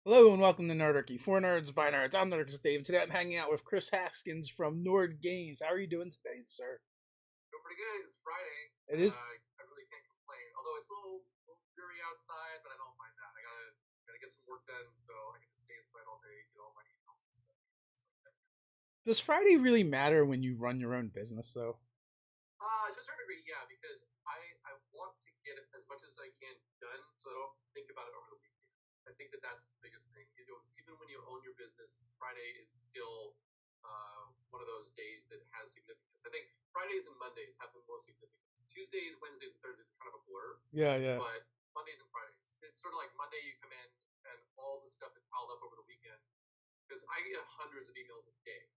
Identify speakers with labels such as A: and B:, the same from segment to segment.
A: Hello and welcome to Nerdarchy. For nerds, by nerds. I'm Nerdarchy Dave, and today I'm hanging out with Chris Haskins from Nord Games. How are you doing today, sir?
B: Doing pretty good. It's Friday.
A: It is.
B: I really can't complain. Although it's a little dreary outside, but I don't mind that. I gotta get some work done, so I can just stay inside all day, get all my emails and stuff. Like
A: Does Friday really matter when you run your own business, though?
B: to a certain degree, yeah, because I want to get as much as I can done, so I don't think about it over the weekend. I think that that's the biggest thing. Even when you own your business, Friday is still one of those days that has significance. I think Fridays and Mondays have the most significance. Tuesdays, Wednesdays, and Thursdays are kind of a blur,
A: Yeah, yeah.
B: but Mondays and Fridays, it's sort of like Monday you come in and all the stuff is piled up over the weekend because I get hundreds of emails a day,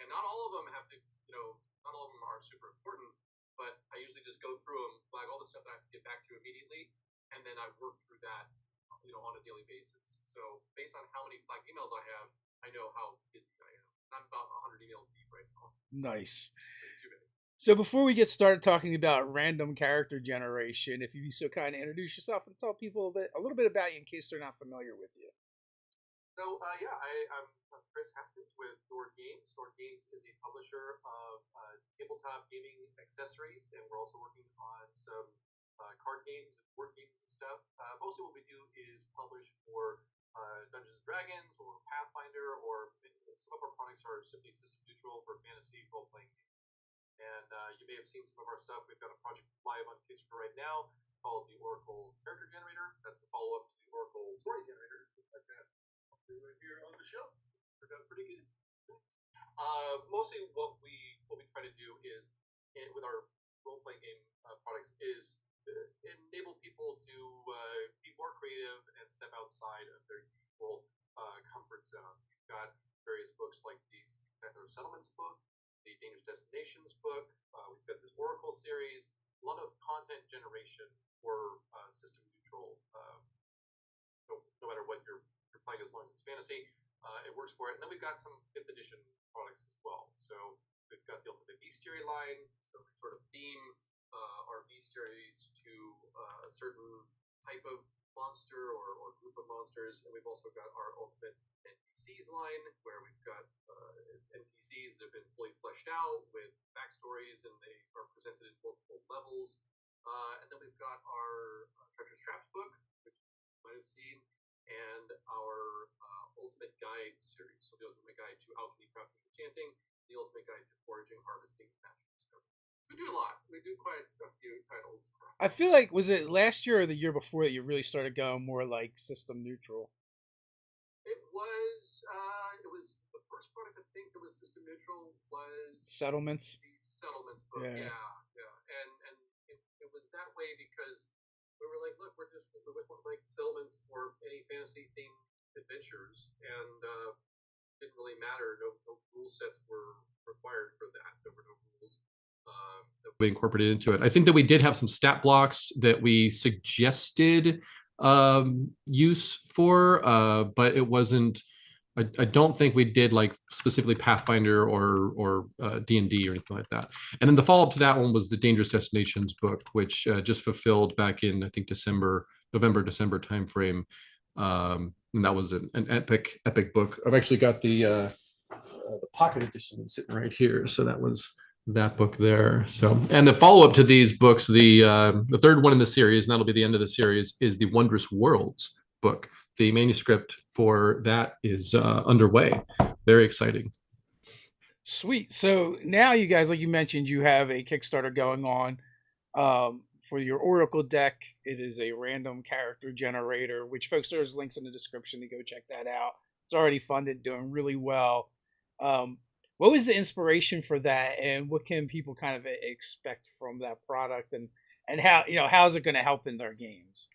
B: and not all of them have to, not all of them are super important, but I usually just go through them, flag all the stuff that I have to get back to immediately, and then I work through that, on a daily basis. So based on how many flagged emails I have, I know how busy I am. I'm about 100 emails deep right now.
A: Nice.
B: It's too many.
A: So before we get started talking about random character generation, if you'd be so kind to introduce yourself and tell people a little bit about you in case they're not familiar with you.
B: So yeah, I'm Chris Haskins with Nord Games. Nord Games is a publisher of tabletop gaming accessories, and we're also working on some card games and board games and stuff. Mostly what we do is publish for Dungeons and Dragons or Pathfinder, or some of our products are simply system neutral for fantasy role playing games. And you may have seen some of our stuff. We've got a project live on Kickstarter right now called the Oracle Character Generator. That's the follow-up to the Oracle Story Generator. Like that right here on the shelf. Turned out pretty good. Mostly what we try to do is with our role playing game products is enable people to be more creative and step outside of their usual comfort zone. We've got various books like the Spectacular Settlements book, the Dangerous Destinations book. We've got this Oracle series. A lot of content generation for system neutral. No matter what you're playing, as long as it's fantasy, it works for it. And then we've got some 5th edition products as well. So we've got the Ultimate Bestiary line, so we sort of theme our bestiaries to a certain type of monster or group of monsters. And we've also got our Ultimate NPCs line, where we've got NPCs that have been fully fleshed out with backstories, and they are presented in multiple levels. And then we've got our Treacherous Traps book, which you might have seen, and our Ultimate Guide series. So the Ultimate Guide to Alchemy, Crafting, Enchanting, the Ultimate Guide to Foraging, Harvesting, and Magic Discovery. We do a lot. We do quite a few titles.
A: I feel like, was it last year or the year before that you really started going more like system neutral?
B: It was the first product I think that was system neutral was
A: Settlements?
B: the Settlements book.
A: Yeah.
B: Yeah. And it was that way because we were like, look, we just want to make settlements for any fantasy themed adventures, and didn't really matter. No rule sets were required for that. There were no rules that we incorporated into it. I think that we did have some stat blocks that we suggested use for, but it wasn't. I don't think we did like specifically Pathfinder or D&D or anything like that. And then the follow up to that one was the Dangerous Destinations book, which just fulfilled back in I think November December timeframe. And that was an epic book. I've actually got the pocket edition sitting right here, so that was that book there. So, and the follow up to these books, the third one in the series, and that'll be the end of the series, is the Wondrous Worlds book. The manuscript for that is underway. Very exciting.
A: Sweet. So now you guys, like you mentioned, you have a Kickstarter going on for your Oracle deck. It is a random character generator, which folks, there's links in the description to go check that out. It's already funded, doing really well. What was the inspiration for that, and what can people kind of expect from that product, and how is it going to help in their games?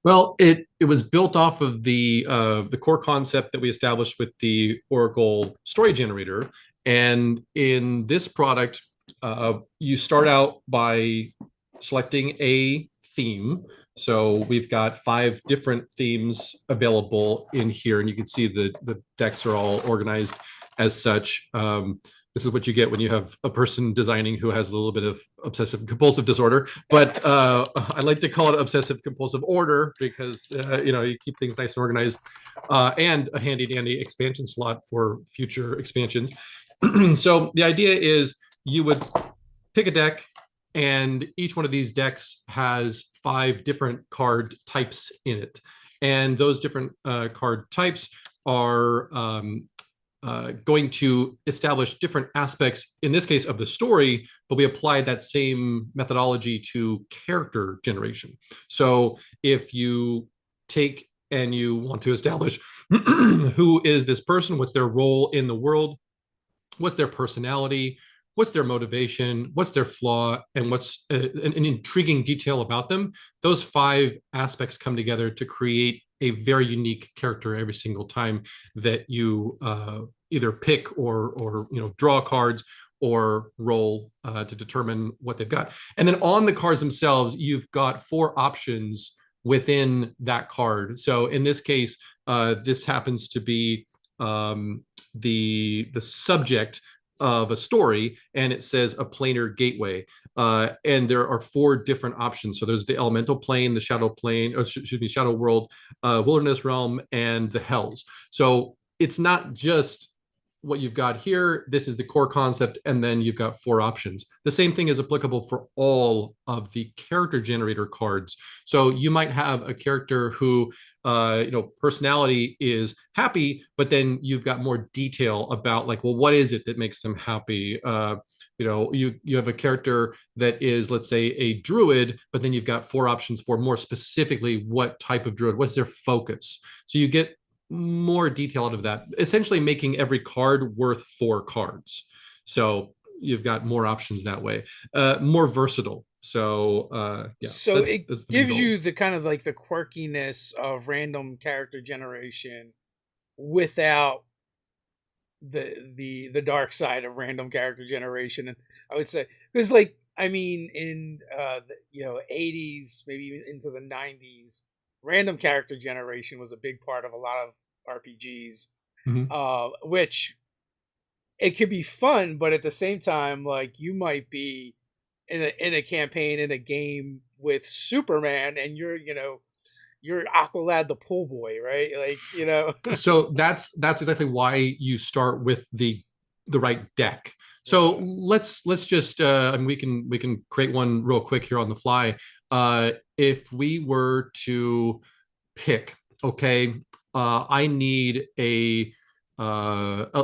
B: Well, it was built off of the core concept that we established with the Oracle Story Generator, and in this product, you start out by selecting a theme. So we've got 5 different themes available in here, and you can see the decks are all organized as such.
C: This is what you get when you have a person designing who has a little bit of obsessive compulsive disorder. But I like to call it obsessive compulsive order because you keep things nice and organized, and a handy dandy expansion slot for future expansions. So the idea is you would pick a deck, and each one of these decks has 5 different card types in it, and those different card types are going to establish different aspects, in this case, of the story, but we applied that same methodology to character generation. So if you take and you want to establish who is this person, what's their role in the world, what's their personality, what's their motivation, what's their flaw, and what's an intriguing detail about them, those 5 aspects come together to create a very unique character every single time that you either pick or draw cards or roll to determine what they've got. And then on the cards themselves, you've got 4 options within that card. So in this case, this happens to be the subject of a story, and it says a planar gateway. And there are 4 different options. So there's the elemental plane, the shadow plane, or should be shadow world, wilderness realm, and the hells. So it's not just what you've got here. This is the core concept, and then you've got 4 options. The same thing is applicable for all of the character generator cards. So you might have a character who personality is happy, but then you've got more detail about, like, well, what is it that makes them happy? You have a character that is, let's say, a druid, but then you've got 4 options for more specifically what type of druid, what's their focus. So you get more detail out of that, essentially making every card worth 4 cards. So you've got more options that way, more versatile. So yeah,
A: So it
C: that's the main
A: gives
C: goal.
A: you the kind of like the quirkiness of random character generation without the dark side of random character generation. And I would say, because like, I mean, in the 80s, maybe even into the 90s, random character generation was a big part of a lot of RPGs,
C: Mhm.
A: which it could be fun, but at the same time, like, you might be in a campaign in a game with Superman, and you're Aqualad the pool boy, right? Like,
C: So that's exactly why you start with the right deck. So
A: yeah.
C: let's just and we can create one real quick here on the fly. If we were to pick, okay, I need a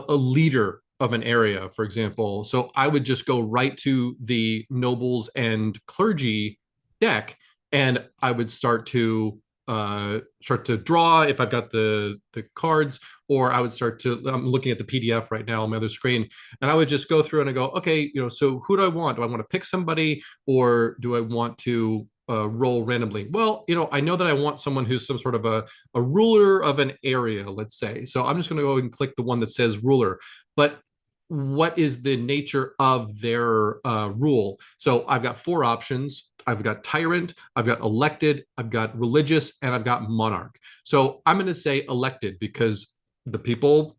C: leader of an area, for example. So I would just go right to the nobles and clergy deck, and I would start to draw if I've got the cards, or I would start to. I'm looking at the PDF right now on my other screen, and I would just go through and I go, okay, so who do I want? Do I want to pick somebody, or do I want to roll randomly? Well, I know that I want someone who's some sort of a ruler of an area, let's say. So I'm just going to go and click the one that says ruler. But what is the nature of their rule? So I've got 4 options. I've got tyrant, I've got elected, I've got religious, and I've got monarch. So I'm going to say elected because the people,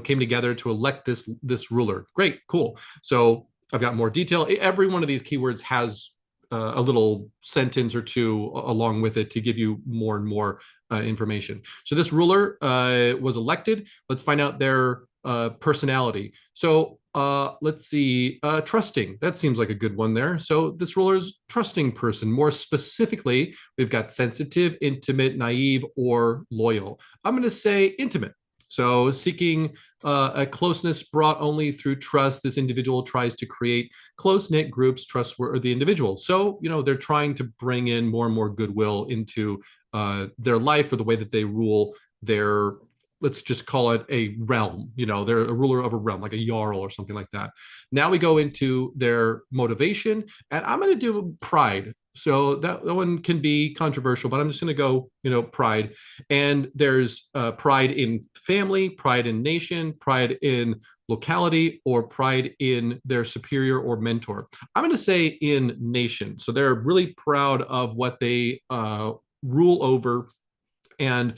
C: came together to elect this ruler. Great, cool. So I've got more detail. Every one of these keywords has a little sentence or two along with it to give you more and more information. So this ruler was elected. Let's find out their personality. So let's see, trusting. That seems like a good one there. So this ruler is trusting person. More specifically, we've got sensitive, intimate, naive, or loyal. I'm going to say intimate. So seeking a closeness brought only through trust, this individual tries to create close-knit groups, trustworthy individuals. So, they're trying to bring in more and more goodwill into their life or the way that they rule their, let's just call it a realm. They're a ruler of a realm, like a jarl or something like that. Now we go into their motivation, and I'm going to do pride. So that one can be controversial, but I'm just going to go, pride. And there's pride in family, pride in nation, pride in locality, or pride in their superior or mentor. I'm going to say in nation. So they're really proud of what they rule over, and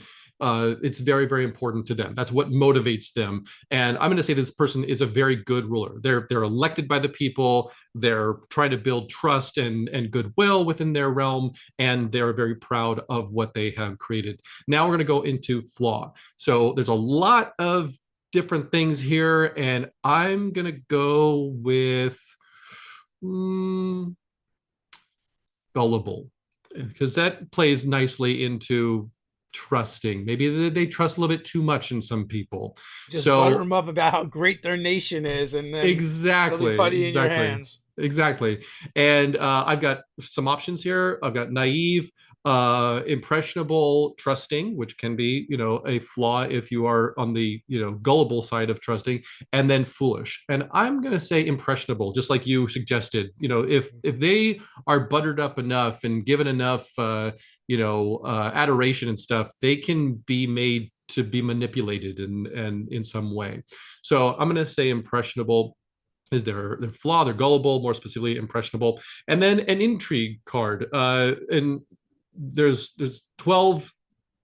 C: it's very, very important to them. That's what motivates them. And I'm going to say this person is a very good ruler. They're elected by the people. They're trying to build trust and goodwill within their realm, and they're very proud of what they have created. Now we're going to go into flaw. So there's a lot of different things here, and I'm going to go with gullible, because that plays nicely into trusting. Maybe they trust a little bit too much in some people.
A: Just butter
C: So
A: them up about how great their nation is, and then they'll be
C: exactly,
A: putty in your
C: exactly,
A: hands.
C: exactly. And I've got some options here. I've got naive, impressionable, trusting, which can be, a flaw if you are on the, gullible side of trusting, and then foolish. And I'm going to say impressionable, just like you suggested. If they are buttered up enough and given enough, adoration and stuff, they can be made to be manipulated and in some way. So I'm going to say impressionable is their flaw. They're gullible, more specifically impressionable. And then an intrigue card. And there's 12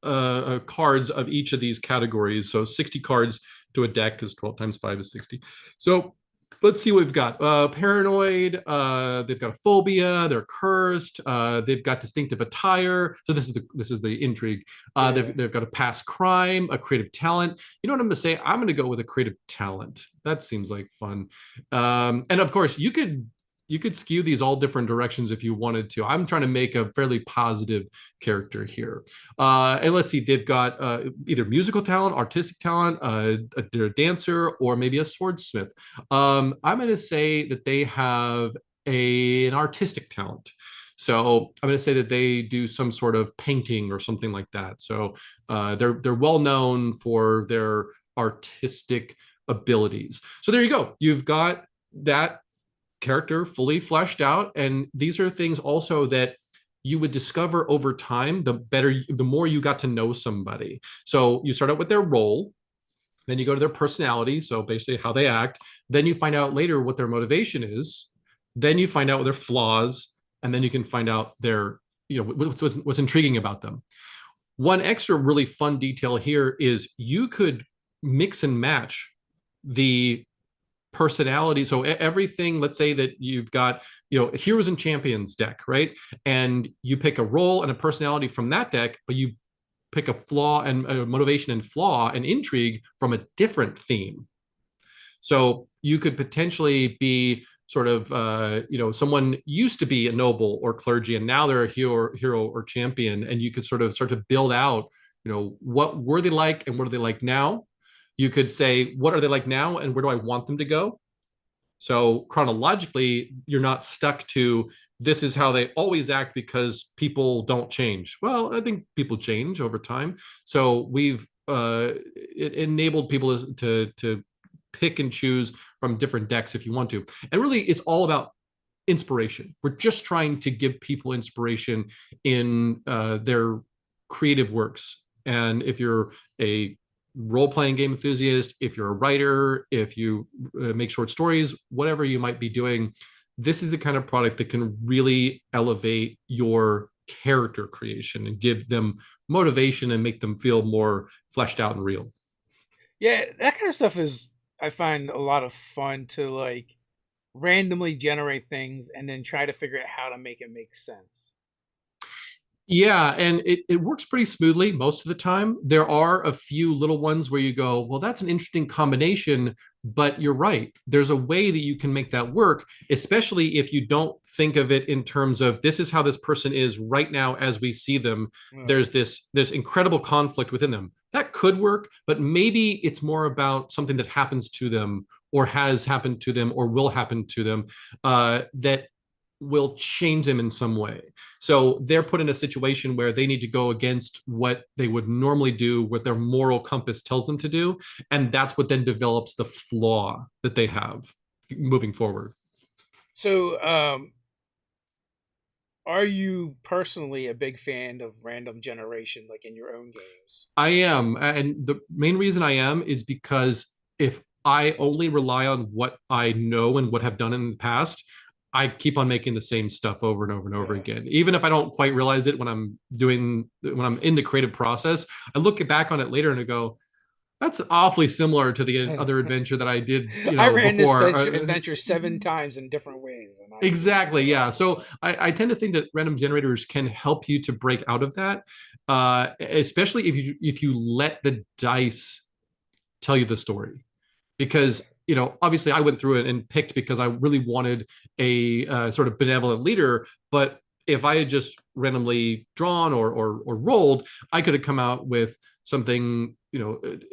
C: cards of each of these categories. So 60 cards to a deck, because 12 times 5 is 60. So let's see what we've got. Paranoid, they've got a phobia, they're cursed, they've got distinctive attire. So this is the intrigue. They've got a past crime, a creative talent. You know what I'm going to say? I'm going to go with a creative talent. That seems like fun. And of course, you could skew these all different directions if you wanted to. I'm trying to make a fairly positive character here. And let's see, they've got either musical talent, artistic talent, they're a dancer, or maybe a swordsmith. I'm going to say that they have an artistic talent. So I'm going to say that they do some sort of painting or something like that. So they're well known for their artistic abilities. So there you go. You've got that character fully fleshed out, and these are things also that you would discover over time, the more you got to know somebody. So you start out with their role, then you go to their personality, so basically how they act, then you find out later what their motivation is, then you find out their flaws, and then you can find out their, what's intriguing about them. One extra really fun detail here is you could mix and match the personality. So everything, let's say that you've got, heroes and champions deck, right? And you pick a role and a personality from that deck, but you pick a flaw and a motivation and flaw and intrigue from a different theme. So you could potentially be sort of, someone used to be a noble or clergy, and now they're a hero or champion. And you could sort of start to build out, what were they like and what are they like now? You could say, what are they like now and where do I want them to go? So chronologically, you're not stuck to this is how they always act because people don't change. Well, I think people change over time. So we've it enabled people to pick and choose from different decks if you want to. And really, it's all about inspiration. We're just trying to give people inspiration in their creative works. And if you're a role-playing game enthusiast, if you're a writer, if you make short stories, whatever you might be doing, this is the kind of product that can really elevate your character creation and give them motivation and make them feel more fleshed out and real.
A: Yeah, that kind of stuff is, I find, a lot of fun to like randomly generate things and then try to figure out how to make it make sense.
C: Yeah, and it works pretty smoothly most of the time. There are a few little ones where you go, well, that's an interesting combination, but you're right. There's a way that you can make that work, especially if you don't think of it in terms of this is how this person is right now as we see them.
A: Right.
C: There's this incredible conflict within them. That could work, but maybe it's more about something that happens to them or has happened to them or will happen to them that will change them in some way. So they're put in a situation where they need to go against what they would normally do, what their moral compass tells them to do. And that's what then develops the flaw that they have moving forward.
A: So, are you personally a big fan of random generation, like in your own games?
C: I am. And the main reason I am is because if I only rely on what I know and what have done in the past, I keep on making the same stuff over and over and over
A: Yeah.
C: again. Even if I don't quite realize it when I'm in the creative process, I look back on it later and I go, that's awfully similar to the other adventure that I did,
A: I ran this
C: before.
A: adventure 7 times in different ways, and I did
C: Exactly,
A: it
C: yeah.
A: also.
C: So I tend to think that random generators can help you to break out of that, especially if you let the dice tell you the story. Because obviously I went through it and picked because I really wanted a sort of benevolent leader, but if I had just randomly drawn or rolled, I could have come out with something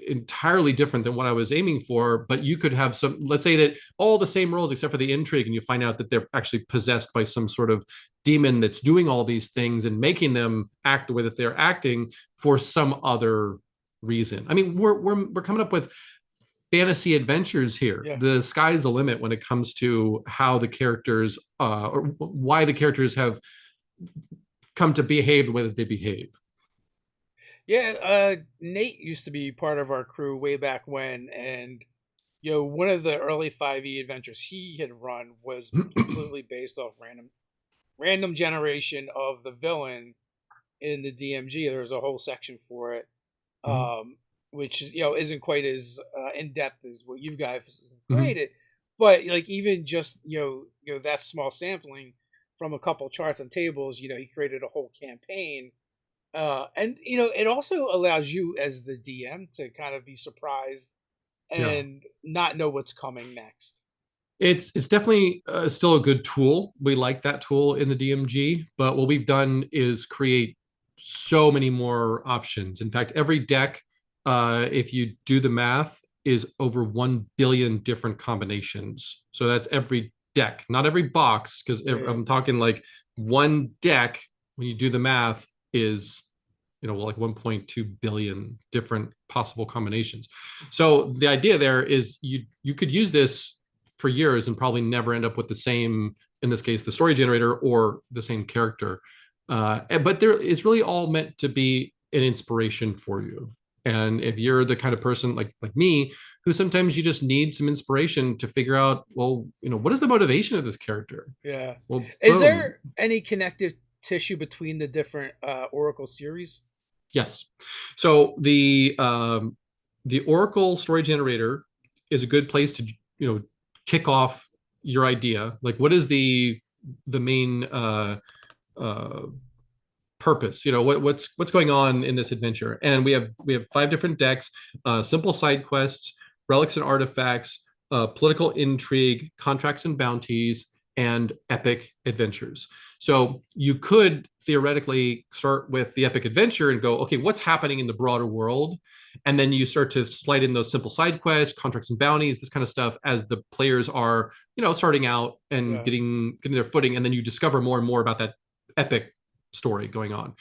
C: entirely different than what I was aiming for. But you could have some, let's say that all the same rolls except for the intrigue, and you find out that they're actually possessed by some sort of demon that's doing all these things and making them act the way that they're acting for some other reason. I mean, we're coming up with fantasy adventures here.
A: Yeah.
C: The sky's the limit when it comes to how the characters or why the characters have come to behave the way that they behave.
A: Yeah, Nate used to be part of our crew way back when, and one of the early 5e adventures he had run was completely based off random generation of the villain in the DMG. There was a whole section for it,
C: Mhm.
A: which isn't quite as in depth as what you guys
C: Mhm.
A: created, but like even just that small sampling from a couple charts and tables, he created a whole campaign, and it also allows you as the DM to kind of be surprised
C: Yeah.
A: and not know what's coming next.
C: It's definitely still a good tool. We like that tool in the DMG, but what we've done is create so many more options. In fact, every deck, if you do the math, is over 1 billion different combinations. So that's every deck, not every box, because
A: Yeah,
C: I'm talking like one deck, when you do the math, is like 1.2 billion different possible combinations. So the idea there is you could use this for years and probably never end up with the same, in this case, the story generator or the same character. But it's really all meant to be an inspiration for you. And if you're the kind of person like me, who sometimes you just need some inspiration to figure out, well, what is the motivation of this character?
A: yeah.
C: Well,
A: Is
C: boom.
A: there any connective tissue between the different Oracle series?
C: Yes. So the Oracle story generator is a good place to kick off your idea. Like, what is the main uh, purpose? What's going on in this adventure? And we have 5 different decks: simple side quests, relics and artifacts, political intrigue, contracts and bounties, and epic adventures. So you could theoretically start with the epic adventure and go, okay, what's happening in the broader world? And then you start to slide in those simple side quests, contracts and bounties, this kind of stuff as the players are, starting out and
A: Yeah.
C: getting their footing. And then you discover more and more about that epic story going on.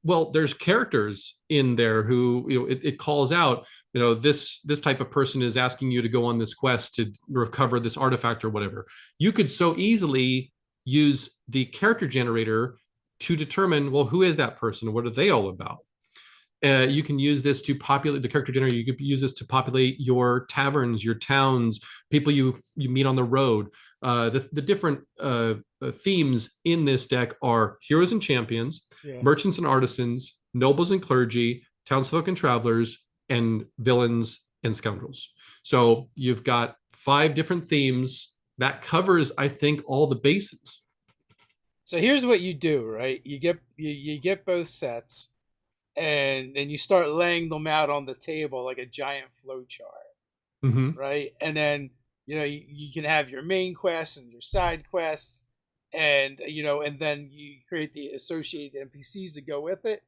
C: Well, there's characters in there who it calls out, this type of person is asking you to go on this quest to recover this artifact or whatever. You could so easily use the character generator to determine, well, who is that person? What are they all about? You can use this to populate the character generator. You could use this to populate your taverns, your towns, people you meet on the road. The different themes in this deck are heroes and champions,
A: Yeah.
C: merchants and artisans, nobles and clergy, townsfolk and travelers, and villains and scoundrels. So you've got 5 different themes that covers, I think, all the bases.
A: So here's what you do, right? You get both sets, and then you start laying them out on the table like a giant flow chart,
C: Mm-hmm.
A: right? And then you can have your main quests and your side quests, and and then you create the associated NPCs to go with it,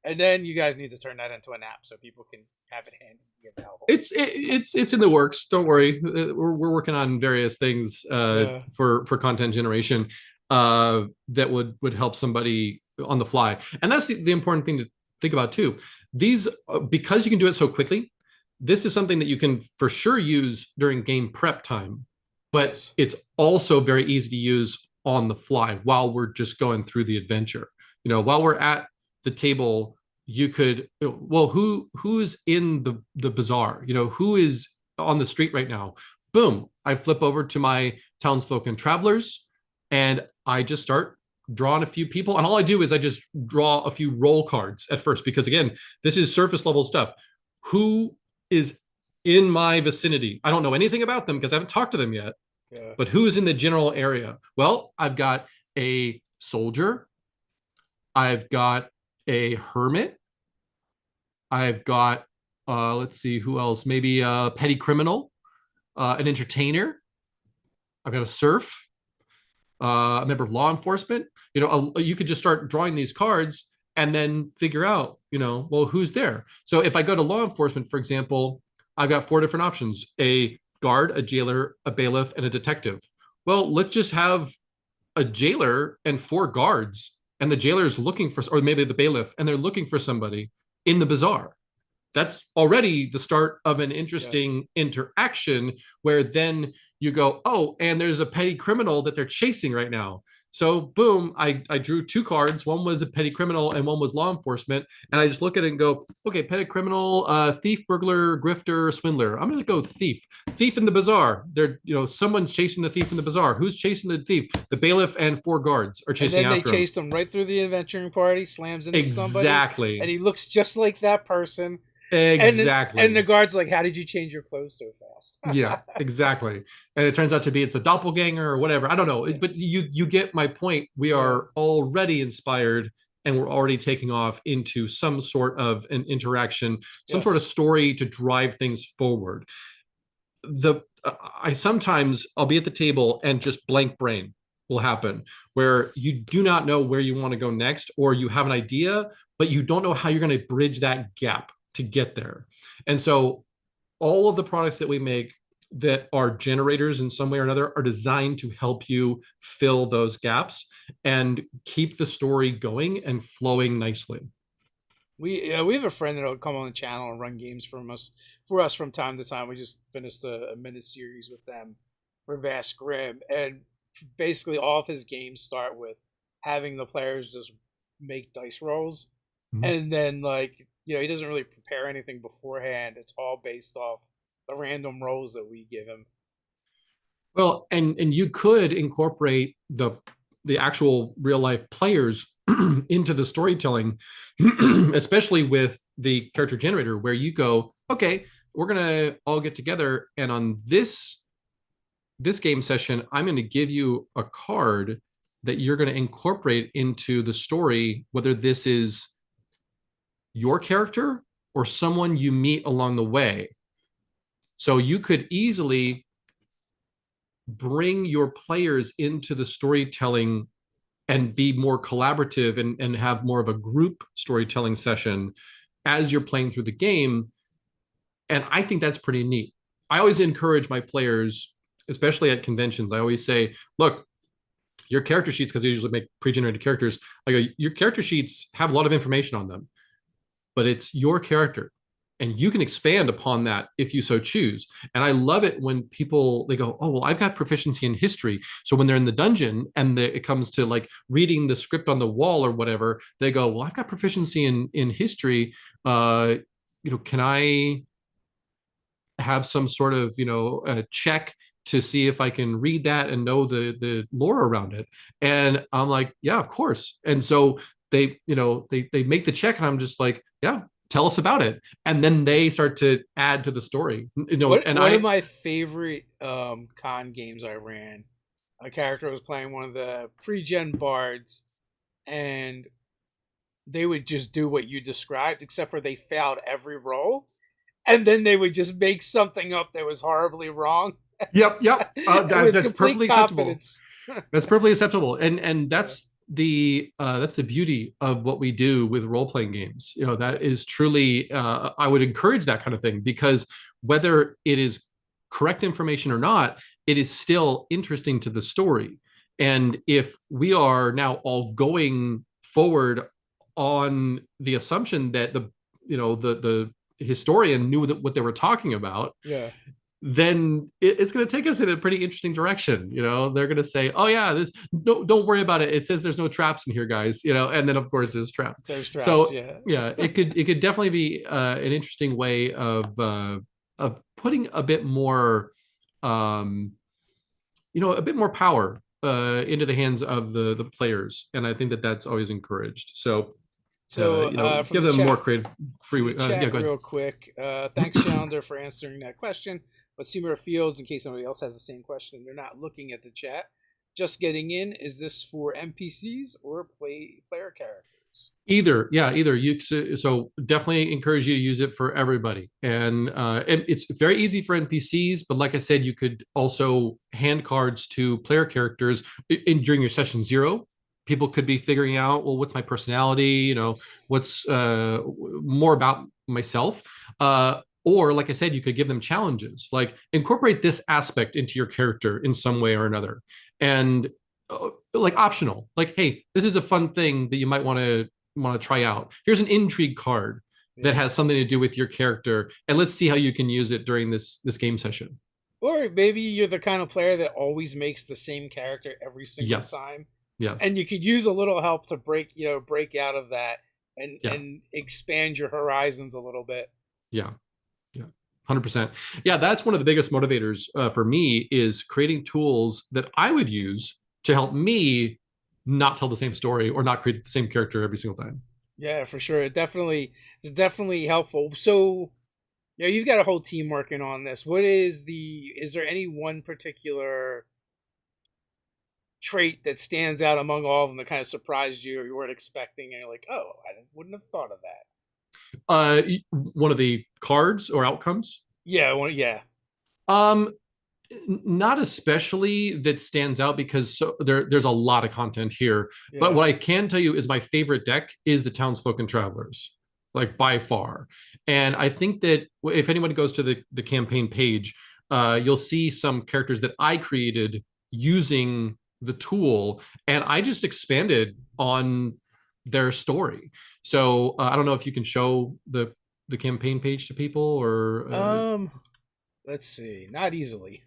A: and then you guys need to turn that into an app so people can have it handy and available.
C: It's in the works. Don't worry. We're working on various things
A: Yeah,
C: for content generation that would help somebody on the fly. And that's the important thing to think about too. These because you can do it so quickly. This is something that you can for sure use during game prep time, but
A: yes,
C: it's also very easy to use on the fly while we're just going through the adventure. While we're at the table, you could, well, who's in the bazaar, who is on the street right now, boom, I flip over to my townsfolk and travelers, and I just start drawing a few people. And all I do is I just draw a few roll cards at first, because again, this is surface level stuff. Who is in my vicinity? I don't know anything about them because I haven't talked to them yet.
A: Yeah.
C: But who is in the general area? Well, I've got a soldier. I've got a hermit. I've got, let's see, who else? Maybe a petty criminal, an entertainer. I've got a serf, a member of law enforcement. You could just start drawing these cards and then figure out, well, who's there. So if I go to law enforcement, for example, I've got 4 different options: a guard, a jailer, a bailiff, and a detective. Well, let's just have a jailer and 4 guards, and the jailer is looking for, or maybe the bailiff, and they're looking for somebody in the bazaar. That's already the start of an interesting interaction, where then you go, oh, and there's a petty criminal that they're chasing right now. So boom, I drew 2 cards. One was a petty criminal and one was law enforcement. And I just look at it and go, okay, petty criminal, thief, burglar, grifter, swindler. I'm going to go thief. Thief in the bazaar. Someone's chasing the thief in the bazaar. Who's chasing the thief? The bailiff and 4 guards are chasing after him.
A: And then they chased him right through the adventuring party, slams into somebody.
C: Exactly.
A: And he looks just like that person.
C: Exactly.
A: And the guard's like, how did you change your clothes so fast?
C: Yeah, exactly. And it turns out to be it's a doppelganger or whatever. I don't know. But you get my point. We are already inspired, and we're already taking off into some sort of an interaction, some sort of story to drive things forward. I'll be at the table and just blank brain will happen, where you do not know where you want to go next, or you have an idea, but you don't know how you're going to bridge that gap to get there. And so all of the products that we make that are generators in some way or another are designed to help you fill those gaps and keep the story going and flowing nicely.
A: We have a friend that'll come on the channel and run games for us from time to time. We just finished a mini series with them for Vast Grim, and basically all of his games start with having the players just make dice rolls, and then he doesn't really prepare anything beforehand. It's all based off the random rolls that we give him.
C: Well, and you could incorporate the actual real life players into the storytelling, especially with the character generator, where you go, okay, we're gonna all get together, and on this game session, I'm going to give you a card that you're going to incorporate into the story, whether this is your character or someone you meet along the way. So you could easily bring your players into the storytelling and be more collaborative and have more of a group storytelling session as you're playing through the game. And I think that's pretty neat. I always encourage my players, especially at conventions, I always say, look, your character sheets, because I usually make pre-generated characters, I go, your character sheets have a lot of information on them, but it's your character, and you can expand upon that if you so choose. And I love it when people, they go, oh, well, I've got proficiency in history. So when they're in the dungeon and it comes to reading the script on the wall or whatever, they go, well, I've got proficiency in history. Can I have some sort of, a check to see if I can read that and know the lore around it? And I'm like, yeah, of course. And so they make the check, and I'm just like, yeah, tell us about it. And then they start to add to the story. One
A: of my favorite con games I ran, a character was playing one of the pre-gen bards, and they would just do what you described, except for they failed every roll. And then they would just make something up that was horribly wrong.
C: Yep. That's perfectly acceptable. That's perfectly acceptable. And that's the beauty of what we do with role-playing games. That is truly, I would encourage that kind of thing, because whether it is correct information or not, it is still interesting to the story. And if we are now all going forward on the assumption that the historian knew what they were talking about, then it's going to take us in a pretty interesting direction. They're going to say, oh yeah, don't worry about it, it says there's no traps in here, guys. And then of course there's traps. So it could definitely be an interesting way of putting a bit more um, a bit more power into the hands of the players, and I think that that's always encouraged. So
A: So
C: give them more creative
A: from
C: free.
A: the
C: Yeah,
A: chat,
C: go ahead.
A: real quick. Thanks, Challenger, for answering that question. But Seymour Fields, in case somebody else has the same question, they're not looking at the chat. Just getting in. Is this for NPCs or player characters?
C: Either, yeah, either. So definitely encourage you to use it for everybody, and it's very easy for NPCs. But like I said, you could also hand cards to player characters during your session zero. People could be figuring out, well, what's my personality? What's more about myself? Or, like I said, you could give them challenges, like incorporate this aspect into your character in some way or another, and like optional. Like, hey, this is a fun thing that you might want to try out. Here's an intrigue card that
A: Yeah.
C: has something to do with your character, and let's see how you can use it during this game session.
A: Or maybe you're the kind of player that always makes the same character every single
C: Yes,
A: time,
C: yes,
A: and you could use a little help to break out of that and
C: yeah,
A: expand your horizons a little bit.
C: yeah, yeah. 100%. Yeah, that's one of the biggest motivators for me is creating tools that I would use to help me not tell the same story or not create the same character every single time.
A: Yeah, for sure. It's definitely helpful. So, you've got a whole team working on this. Is there any one particular trait that stands out among all of them that kind of surprised you or you weren't expecting and you're like, oh, wouldn't have thought of that?
C: One of the cards or outcomes.
A: Yeah, yeah.
C: Um, Not especially that stands out because there's a lot of content here. But
A: Yeah.
C: what I can tell you is my favorite deck is the Townsfolk and Travelers, like by far. And I think that if anyone goes to the campaign page, you'll see some characters that I created using the tool, and I just expanded on their story. So I don't know if you can show the campaign page to people or
A: Um, let's see. Not easily.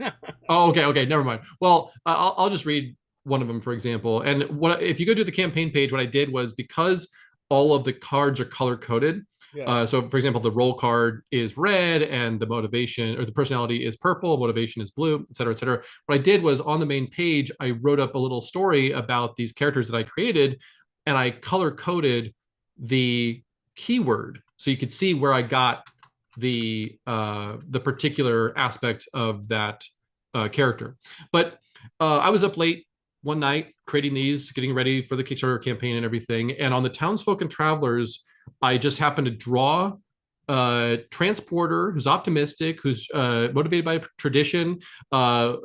C: Oh, okay, okay, never mind. Well, I'll just read one of them, for example. And what if you go to the campaign page? What I did was because all of the cards are color coded.
A: Yeah.
C: So, for example, the role card is red, and the motivation or the personality is purple, motivation is blue, et cetera, et cetera. What I did was on the main page, I wrote up a little story about these characters that I created, and I color coded the keyword so you could see where I got the particular aspect of that character. But I was up late one night creating these, getting ready for the Kickstarter campaign and everything. And on the Townsfolk and Travelers, I just happened to draw a transporter who's optimistic, who's motivated by tradition.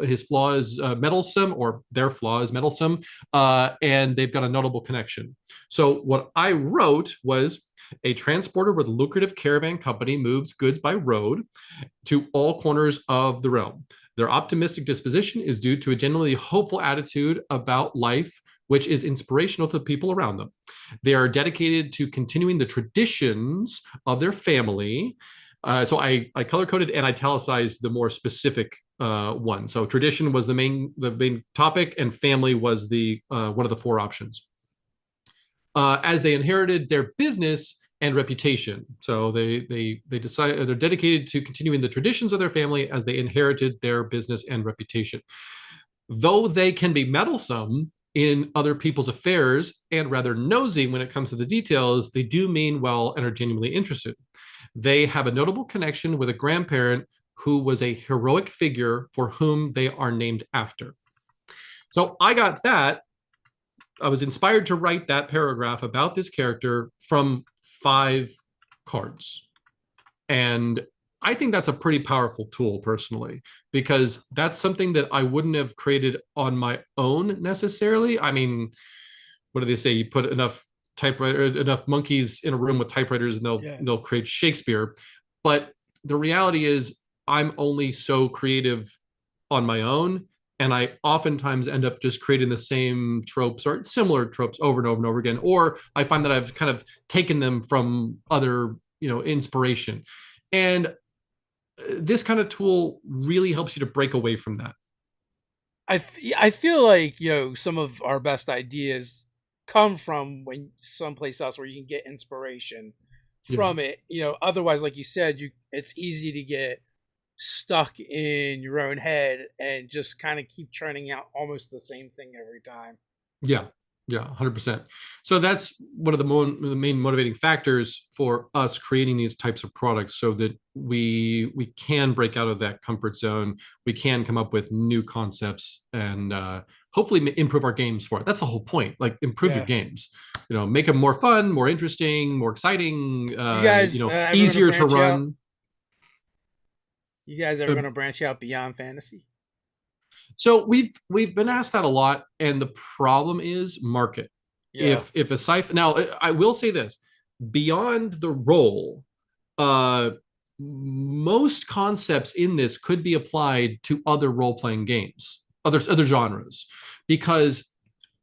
C: His flaw is meddlesome, or their flaw is meddlesome, and they've got a notable connection. So what I wrote was a transporter with a lucrative caravan company moves goods by road to all corners of the realm. Their optimistic disposition is due to a genuinely hopeful attitude about life, which is inspirational to the people around them. They are dedicated to continuing the traditions of their family. So I color coded and italicized the more specific one. So tradition was the main topic, and family was the one of the four options. As they inherited their business and reputation. So they decide they're dedicated to continuing the traditions of their family as they inherited their business and reputation. Though they can be meddlesome in other people's affairs and rather nosy when it comes to the details, they do mean well and are genuinely interested. They have a notable connection with a grandparent who was a heroic figure for whom they are named after. So I got that. I was inspired to write that paragraph about this character from 5 cards. And I think that's a pretty powerful tool personally, because that's something that I wouldn't have created on my own necessarily. I mean, what do they say? You put enough monkeys in a room with typewriters and they'll
A: Yeah.
C: they'll create Shakespeare. But the reality is I'm only so creative on my own, and I oftentimes end up just creating the same tropes or similar tropes over and over and over again, or I find that I've kind of taken them from other inspiration. And this kind of tool really helps you to break away from that.
A: I feel like some of our best ideas come from when someplace else where you can get inspiration
C: Yeah,
A: from it. Otherwise, like you said, it's easy to get stuck in your own head and just kind of keep churning out almost the same thing every time.
C: Yeah, yeah, 100%. So that's one of the main motivating factors for us creating these types of products, so that we can break out of that comfort zone. We can come up with new concepts and hopefully improve our games for it. That's the whole point. Like, improve your
A: Yeah.
C: games. Make them more fun, more interesting, more exciting.
A: You guys ever gonna
C: Easier to
A: branch out?
C: run.
A: You guys ever
C: Uh,
A: gonna branch out beyond fantasy?
C: So we've been asked that a lot, and the problem is market.
A: Yeah.
C: If a sci now, I will say this: beyond the role, uh, most concepts in this could be applied to other role playing games, other genres, because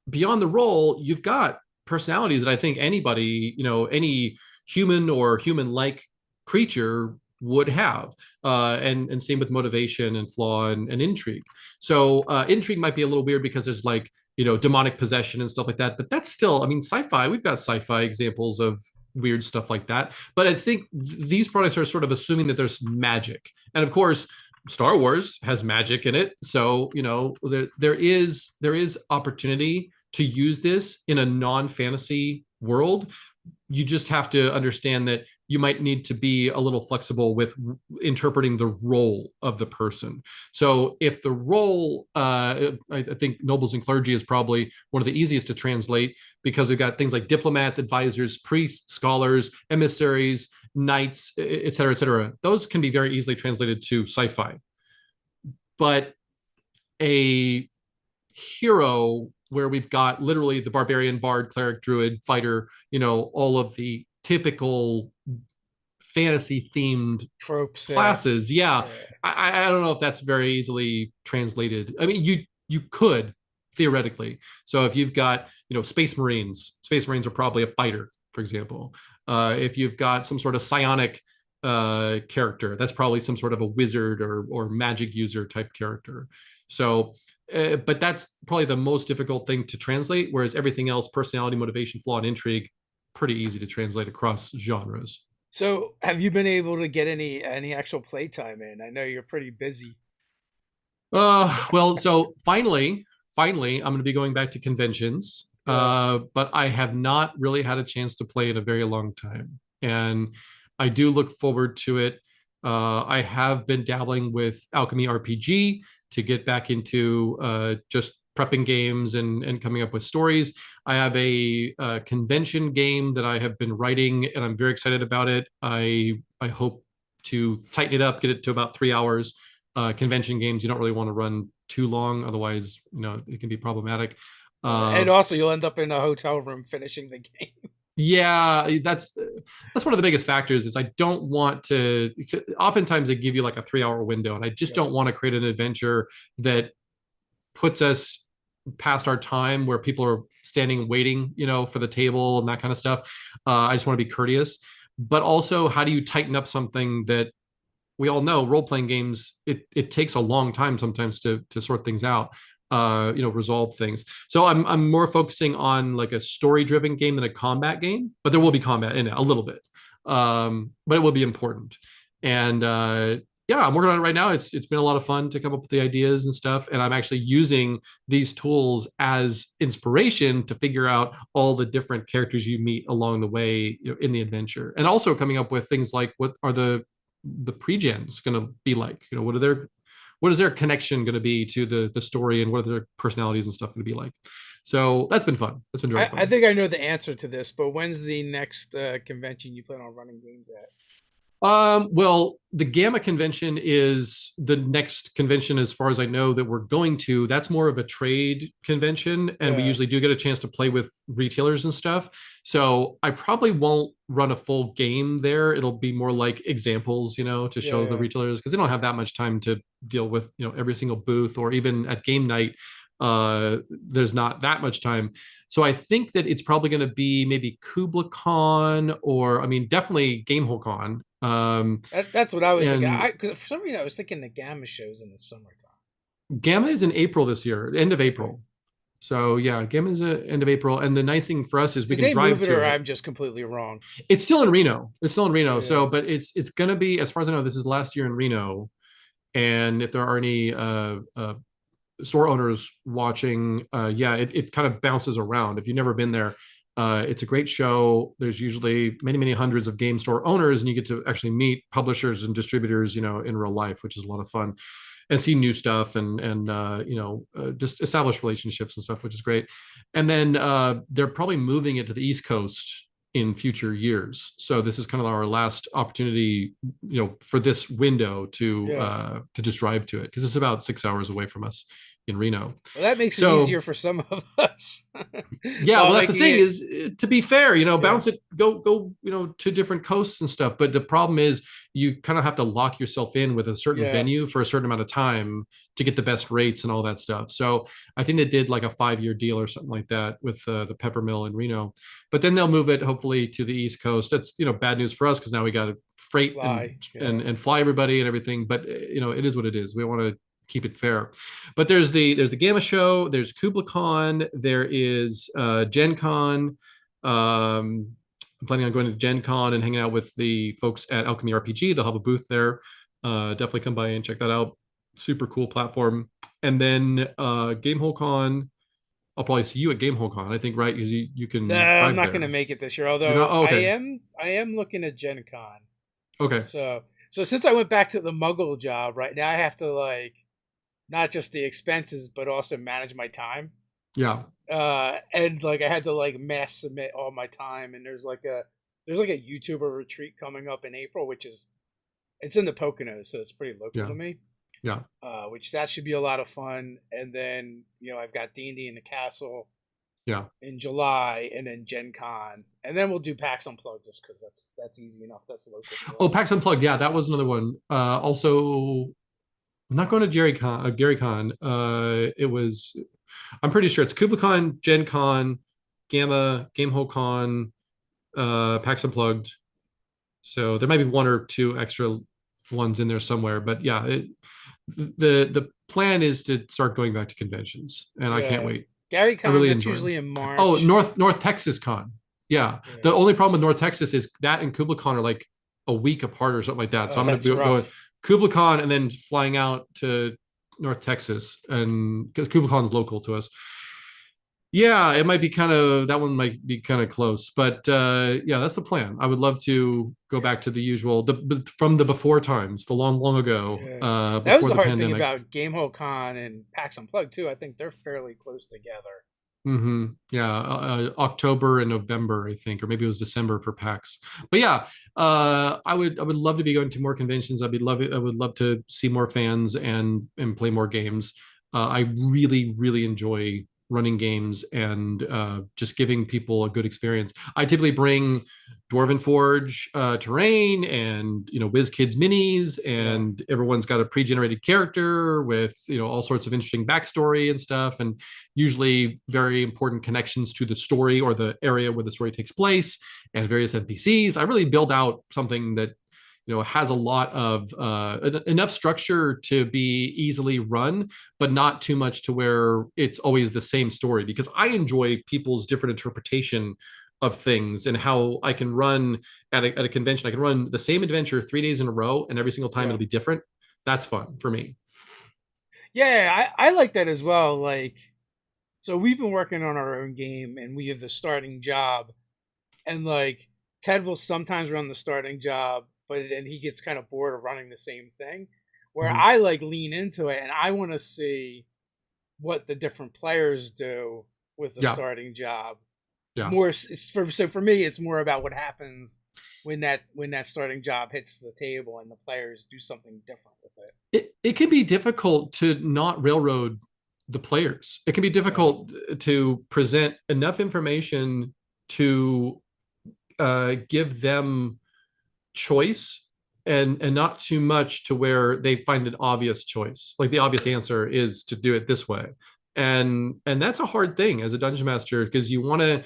C: beyond the role, you've got personalities that I think anybody, any human or human like creature would have. And same with motivation and flaw and intrigue. So intrigue might be a little weird because there's like, demonic possession and stuff like that. But that's still, I mean, sci-fi, we've got sci-fi examples of weird stuff like that. But I think these products are sort of assuming that there's magic. And of course, Star Wars has magic in it. So, there is opportunity to use this in a non-fantasy world. You just have to understand that you might need to be a little flexible with interpreting the role of the person. So if the role, I think nobles and clergy is probably one of the easiest to translate, because we've got things like diplomats, advisors, priests, scholars, emissaries, knights, et cetera, et cetera. Those can be very easily translated to sci-fi. But a hero where we've got literally the barbarian, bard, cleric, druid, fighter, all of the typical fantasy themed
A: Tropes.
C: classes. Yeah.
A: Yeah.
C: I don't know if that's very easily translated. I mean, you could theoretically. So if you've got, space marines are probably a fighter, for example. If you've got some sort of psionic character, that's probably some sort of a wizard or magic user type character. So but that's probably the most difficult thing to translate, whereas everything else, personality, motivation, flaw, and intrigue, pretty easy to translate across genres.
A: So, have you been able to get any actual playtime in? I know you're pretty busy.
C: Well, so finally, I'm going to be going back to conventions,
A: Yeah.
C: but I have not really had a chance to play in a very long time, and I do look forward to it. I have been dabbling with Alchemy RPG to get back into just prepping games and coming up with stories. I have a convention game that I have been writing, and I'm very excited about it. I hope to tighten it up, get it to about 3 hours. Convention games, you don't really want to run too long, otherwise, it can be problematic.
A: And also, you'll end up in a hotel room finishing the game.
C: Yeah, that's one of the biggest factors is I don't want to. Oftentimes they give you like a 3 hour window, and I just
A: Yeah.
C: don't want to create an adventure that puts us past our time where people are standing waiting, for the table and that kind of stuff. I just want to be courteous, but also, how do you tighten up something that we all know role playing games? It takes a long time sometimes to sort things out, resolve things. So I'm more focusing on like a story driven game than a combat game, but there will be combat in it a little bit, but it will be important. And yeah, I'm working on it right now. It's been a lot of fun to come up with the ideas and stuff, and I'm actually using these tools as inspiration to figure out all the different characters you meet along the way, in the adventure, and also coming up with things like what are the pre-gens going to be like, what is their connection going to be to the story, and what are their personalities and stuff going to be like. So that's been fun. That's been very
A: I
C: fun.
A: think I know the answer to this, but when's the next convention you plan on running games at?
C: Well, the Gamma convention is the next convention, as far as I know, that we're going to. That's more of a trade convention, and we
A: Yeah.
C: usually do get a chance to play with retailers and stuff. So I probably won't run a full game there. It'll be more like examples, to
A: Yeah.
C: show the
A: Yeah.
C: retailers, because they don't have that much time to deal with, every single booth, or even at game night. There's not that much time. So I think that it's probably going to be maybe KublaCon, or I mean, definitely GameholeCon.
A: That's what I was thinking.
C: And
A: Because for some reason I was thinking the Gamma shows in the summertime.
C: Gamma is in April this year, end of
A: Okay.
C: April. So yeah, Gamma is end of April, and the nice thing for us is we
A: Did
C: can
A: they
C: drive
A: move it,
C: to
A: or
C: it.
A: I'm just completely wrong?
C: It's still in Reno. It's still in Reno.
A: Yeah.
C: So, but it's gonna be, as far as I know, this is last year in Reno, And if there are any store owners watching, yeah, it kind of bounces around. If you've never been there, it's a great show. There's usually many, many hundreds of game store owners, and you get to actually meet publishers and distributors, in real life, which is a lot of fun, and see new stuff and just establish relationships and stuff, which is great. And then they're probably moving it to the East Coast in future years. So this is kind of our last opportunity, for this window
A: Yeah.
C: to just drive to it, because it's about 6 hours away from us in Reno.
A: Well, that makes it
C: So
A: easier for some of us.
C: yeah,
A: While
C: well, that's the
A: making
C: thing
A: it,
C: is, to be fair,
A: yeah,
C: bounce it, go, to different coasts and stuff. But the problem is you kind of have to lock yourself in with a certain
A: yeah,
C: venue for a certain amount of time to get the best rates and all that stuff. So I think they did like a 5-year deal or something like that with the Pepper Mill in Reno. But then they'll move it hopefully to the East Coast. That's bad news for us, because now we got to freight and
A: fly,
C: and
A: yeah.
C: and fly everybody and everything. But it is what it is. We want to keep it fair. But there's the Gamma Show, there's KublaCon, there is Gen Con. I'm planning on going to Gen Con and hanging out with the folks at Alchemy RPG. They'll have a booth there. Definitely come by and check that out. Super cool platform. And then Gamehole Con, I'll probably see you at Gamehole Con, I think, right? Because you
A: No,
C: can
A: I'm
C: drive
A: not going to
C: there.
A: make it this year.
C: You're not?
A: Although
C: Oh, okay.
A: I am looking at Gen Con.
C: Okay.
A: So since I went back to the Muggle job, right now I have to like not just the expenses, but also manage my time.
C: Yeah.
A: And like I had to like mass submit all my time, and there's like a YouTuber retreat coming up in April, it's in the Poconos, so it's pretty local
C: Yeah.
A: to me.
C: Yeah.
A: Which that should be a lot of fun. And then I've got D&D in the Castle
C: Yeah.
A: in July, and then Gen Con, and then we'll do PAX Unplugged just because that's easy enough. That's local for
C: Oh,
A: us.
C: PAX Unplugged. Yeah, that was another one. Also, I'm not going to Gary Con. It was, I'm pretty sure it's KublaCon, Gen Con, Gamma, Gamehole Con, PAX Unplugged. So there might be one or two extra ones in there somewhere. But yeah, the plan is to start going back to conventions, and I can't
A: Yeah,
C: wait.
A: Gary
C: I
A: Con,
C: really
A: that's
C: enjoy them.
A: usually in
C: Oh,
A: March.
C: North Texas Con. Yeah.
A: Yeah.
C: The only problem with North Texas is that and KublaCon are like a week apart or something like that. So
A: Oh,
C: I'm going to
A: that's
C: be going
A: rough.
C: KublaCon and then flying out to North Texas, and because KublaCon's local to us. Yeah, it might be that one might be kind of close, but yeah, that's the plan. I would love to go back to the usual, from the before times, the long, long ago,
A: Yeah, that was
C: before
A: the
C: the
A: hard thing
C: pandemic.
A: about Gamehole Con and PAX Unplugged too. I think they're fairly close together.
C: Yeah, October and November, I think, or maybe it was December for PAX. But yeah, I would love to be going to more conventions. I would love to see more fans and play more games. I really, really enjoy running games and just giving people a good experience. I typically bring Dwarven Forge terrain and WizKids minis,
A: Yeah,
C: and everyone's got a pre-generated character with all sorts of interesting backstory and stuff, and usually very important connections to the story or the area where the story takes place, and various NPCs. I really build out something that has a lot of enough structure to be easily run, but not too much to where it's always the same story, because I enjoy people's different interpretation of things, and how I can run at a convention. I can run the same adventure 3 days in a row, and every single time
A: yeah,
C: it'll be different. That's fun for me.
A: yeah. I like that as well. Like, so we've been working on our own game, and we have the starting job, and like Ted will sometimes run the starting job, but then he gets kind of bored of running the same thing. Where
C: Mhm.
A: I like lean into it, and I want to see what the different players do with the
C: Yeah,
A: starting job.
C: yeah.
A: More so for me, it's more about what happens when that starting job hits the table and the players do something different with it.
C: It can be difficult to not railroad the players. It can be
A: Yeah,
C: difficult to present enough information to give them choice, and not too much to where they find an obvious choice. Like the obvious
A: yeah,
C: answer is to do it this way. And that's a hard thing as a dungeon master, because you want to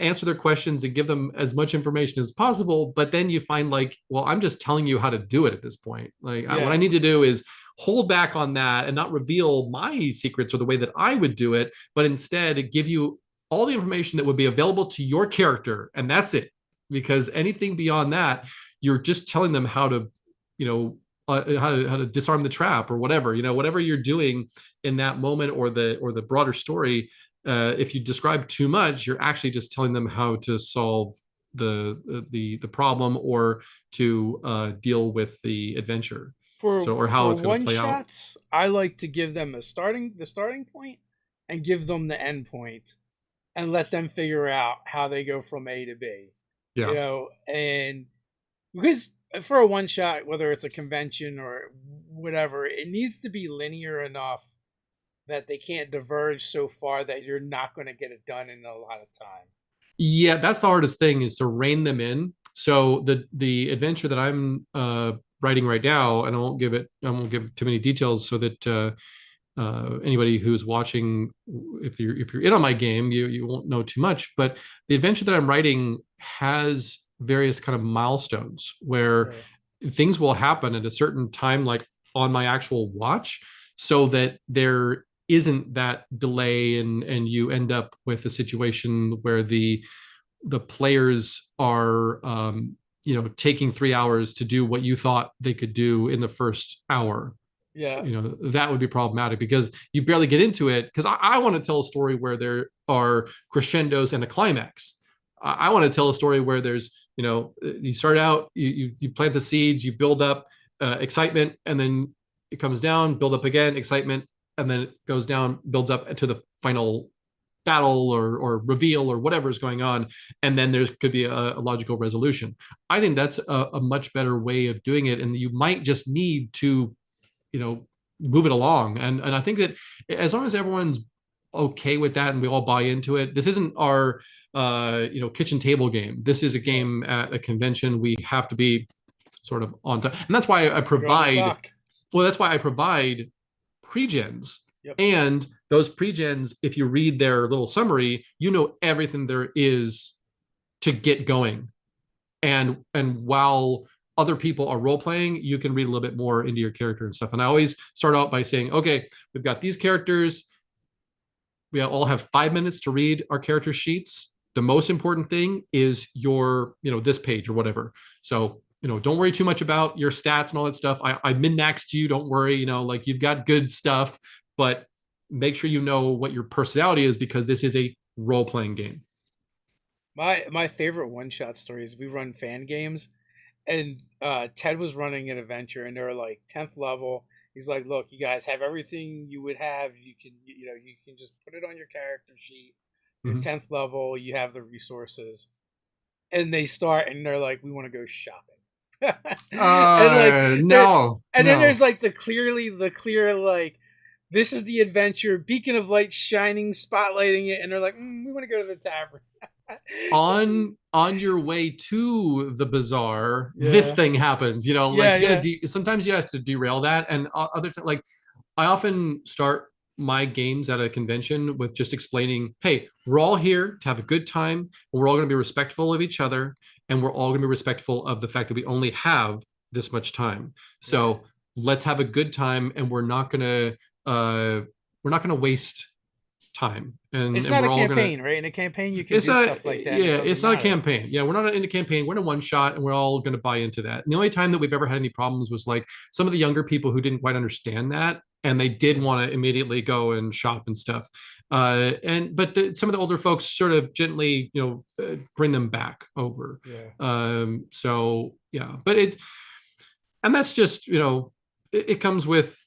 C: answer their questions and give them as much information as possible, but then you find like, well, I'm just telling you how to do it at this point. Like what I
A: yeah,
C: need to do is hold back on that and not reveal my secrets or the way that I would do it, but instead give you all the information that would be available to your character, and that's it. Because anything beyond that, you're just telling them how to, you know, how to disarm the trap or whatever, whatever you're doing in that moment, or the broader story. If you describe too much, you're actually just telling them how to solve the problem, or to deal with the adventure, so, or how
A: For
C: it's going to
A: one
C: play out.
A: shots, I like to give them the starting point and give them the end point and let them figure out how they go from A to B.
C: Yeah.
A: And because for a one shot, whether it's a convention or whatever, it needs to be linear enough that they can't diverge so far that you're not going to get it done in a lot of time.
C: Yeah, that's the hardest thing, is to rein them in. So the adventure that I'm writing right now, and I won't give too many details, so that anybody who's watching, if you're in on my game, you won't know too much. But the adventure that I'm writing has various kind of milestones where
A: Yeah.
C: things will happen at a certain time, like on my actual watch, so that there isn't that delay, and you end up with a situation where the players are taking 3 hours to do what you thought they could do in the first hour.
A: Yeah.
C: That would be problematic, because you barely get into it, because I want to tell a story where there are crescendos and a climax. I want to tell a story where there's, you start out, you plant the seeds, you build up excitement, and then it comes down, build up again, excitement, and then it goes down, builds up to the final battle, or reveal, or whatever is going on, and then there could be a logical resolution. I think that's a much better way of doing it, and you might just need to, move it along. And I think that as long as everyone's okay with that and we all buy into it, this isn't our kitchen table game. This is a
A: Yeah.
C: game at a convention. We have to be sort of on time, and that's why I
A: Put it on the
C: provide.
A: clock.
C: Well, that's why I provide pre-gens.
A: Yep.
C: And those pre-gens, if you read their little summary, everything there is to get going. And while other people are role playing, you can read a little bit more into your character and stuff. And I always start out by saying, okay, we've got these characters. We all have 5 minutes to read our character sheets. The most important thing is your, this page or whatever. So, don't worry too much about your stats and all that stuff. I min-maxed you. Don't worry, like, you've got good stuff, but make sure you know what your personality is, because this is a role playing game.
A: My favorite one shot story is we run fan games, and Ted was running an adventure, and they're like 10th level. He's like, "Look, you guys have everything you would have. You can just put it on your character sheet. You're
C: Mm-hmm.
A: 10th level. You have the resources." And they start, and they're like, "We want to go shopping." And like,
C: No,
A: and then
C: no.
A: there's like the clear like, this is the adventure, beacon of light shining, spotlighting it, and they're like, we want to go to the tavern.
C: On your way to the bazaar, this
A: Yeah,
C: thing happens.
A: yeah,
C: Like,
A: yeah,
C: sometimes you have to derail that, and other times, like, I often start my games at a convention with just explaining, hey, we're all here to have a good time, and we're all going to be respectful of each other, and we're all going to be respectful of the fact that we only have this much time.
A: yeah.
C: So let's have a good time, and we're not going to waste time, and
A: It's
C: and
A: not a
C: we're all going to
A: campaign, right? In a campaign, you can
C: it's
A: do
C: a
A: stuff like that, and it
C: yeah,
A: doesn't
C: it's not a
A: matter.
C: campaign. Yeah, we're not in a campaign. We're in a one shot, and we're all going to buy into that. And the only time that we've ever had any problems was like some of the younger people who didn't quite understand that, and they did
A: Yeah,
C: want to immediately go and shop and stuff. Some of the older folks sort of gently, bring them back over.
A: yeah.
C: So yeah, and that's just, it comes with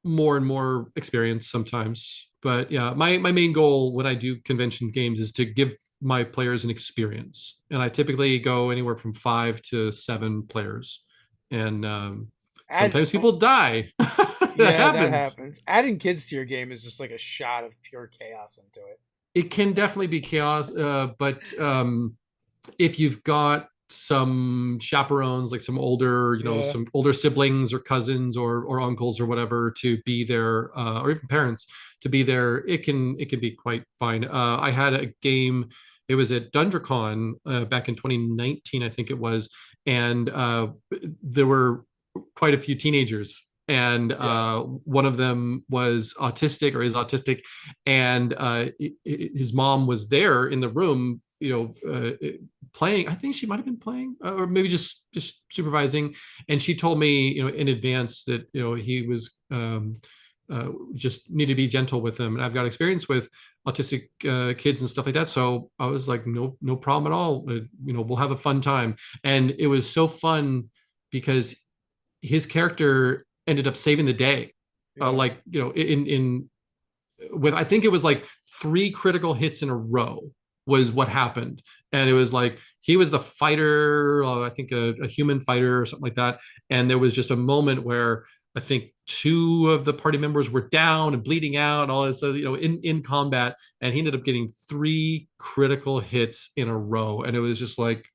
C: more and more experience sometimes. But yeah, my main goal when I do convention games is to give my players an experience, and I typically go anywhere from 5 to 7 players, and
A: Add,
C: sometimes people die. That
A: yeah, that
C: happens.
A: happens. Adding kids to your game is just like a shot of pure chaos into it.
C: It can definitely be chaos, but if you've got some chaperones, like
A: Yeah,
C: some older siblings or cousins or uncles or whatever to be there, or even parents to be there, it can be quite fine. I had a game. It was at DundraCon back in 2019, I think it was, and there were quite a few teenagers. And
A: yeah.
C: one of them was autistic, or is autistic, and his mom was there in the room, playing. I think she might have been playing, or maybe just supervising. And she told me, in advance that he was just need to be gentle with them. And I've got experience with autistic kids and stuff like that, so I was like, no problem at all. We'll have a fun time. And it was so fun because his character ended up saving the day.
A: Yeah.
C: Like in with, I think it was like 3 critical hits in a row was what happened. And it was like he was the fighter, I think a human fighter or something like that. And there was just a moment where I think 2 of the party members were down and bleeding out and all this, so, in combat. And he ended up getting 3 critical hits in a row. And it was just like,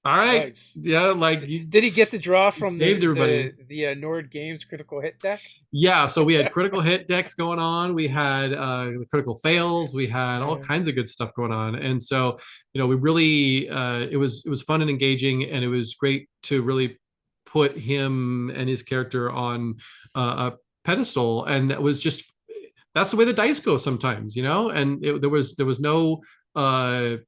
C: all right,
A: Nice.
C: yeah, like you
A: Did he get the draw from
C: saved everybody.
A: the Nord Games critical hit deck?
C: Yeah, so we had critical hit decks going on. We had critical fails. We had all
A: Yeah.
C: kinds of good stuff going on. And so, we really it was fun and engaging, and it was great to really put him and his character on a pedestal. And it was just, that's the way the dice go sometimes. And there was no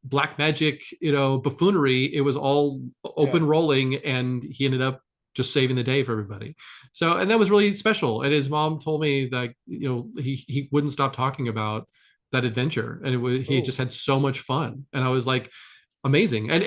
C: black magic, buffoonery. It was all
A: Yeah.
C: open rolling, and he ended up just saving the day for everybody. So, and that was really special. And his mom told me that he wouldn't stop talking about that adventure, and he
A: Oh.
C: just had so much fun. And I was like, amazing. And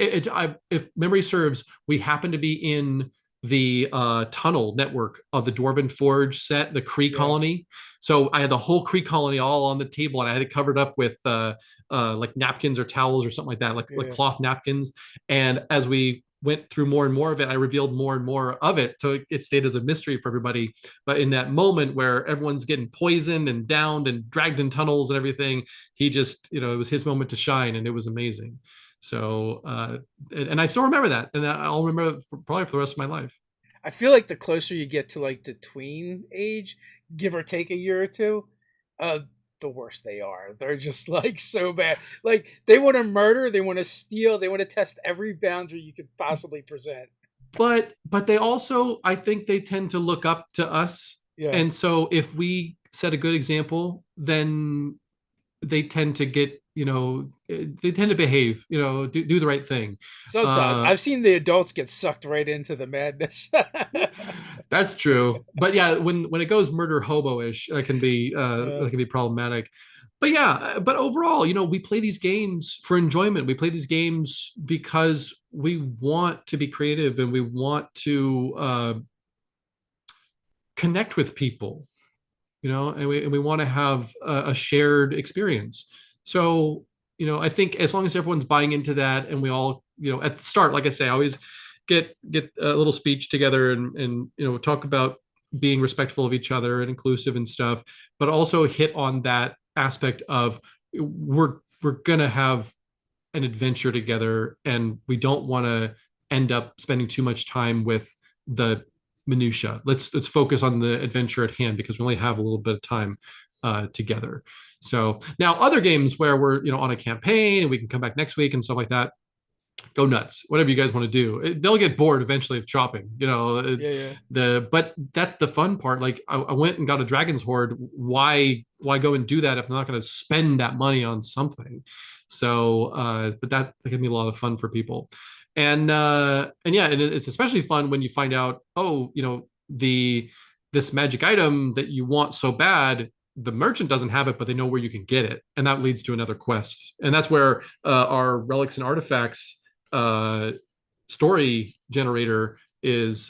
C: if memory serves, we happened to be in the tunnel network of the Dwarven Forge set, the Kree
A: Yeah.
C: colony. So I had the whole Kree colony all on the table, and I had it covered up with like napkins or towels or something like that, like
A: Yeah.
C: cloth napkins. And as we went through more and more of it, I revealed more and more of it, so it stayed as a mystery for everybody. But in that moment where everyone's getting poisoned and downed and dragged in tunnels and everything, he just, it was his moment to shine, and it was amazing. So, and I still remember that, and I'll remember it probably for the rest of my life.
A: I feel like the closer you get to like the tween age, give or take a year or two, uh, the worse they are. They're just like so bad. Like they want to murder, they want to steal, they want to test every boundary you could possibly present.
C: But they also, I think they tend to look up to us.
A: Yeah.
C: And so if we set a good example, then they tend to get, they tend to behave, do the right thing.
A: Sometimes
C: uh
A: I've seen the adults get sucked right into the madness.
C: that's true. But yeah, when it goes murder hobo-ish,
A: uh,
C: that can be problematic. But yeah, but overall, we play these games for enjoyment. We play these games because we want to be creative, and we want to connect with people, and we want to have a shared experience. So, I think as long as everyone's buying into that, and we all, at the start, like I say, I always get a little speech together, and talk about being respectful of each other and inclusive and stuff, but also hit on that aspect of we're gonna have an adventure together, and we don't want to end up spending too much time with the minutia. Let's focus on the adventure at hand, because we only have a little bit of time together. So now other games where we're on a campaign and we can come back next week and stuff like that, go nuts, whatever you guys want to do. They'll get bored eventually of chopping,
A: yeah, yeah.
C: but that's the fun part. Like I went and got a dragon's hoard. Why go and do that if I'm not going to spend that money on something? So but that can be a lot of fun for people. And yeah, and it's especially fun when you find out, oh, this magic item that you want so bad, the merchant doesn't have it, but they know where you can get it, and that leads to another quest. And that's where our relics and artifacts uh, story generator is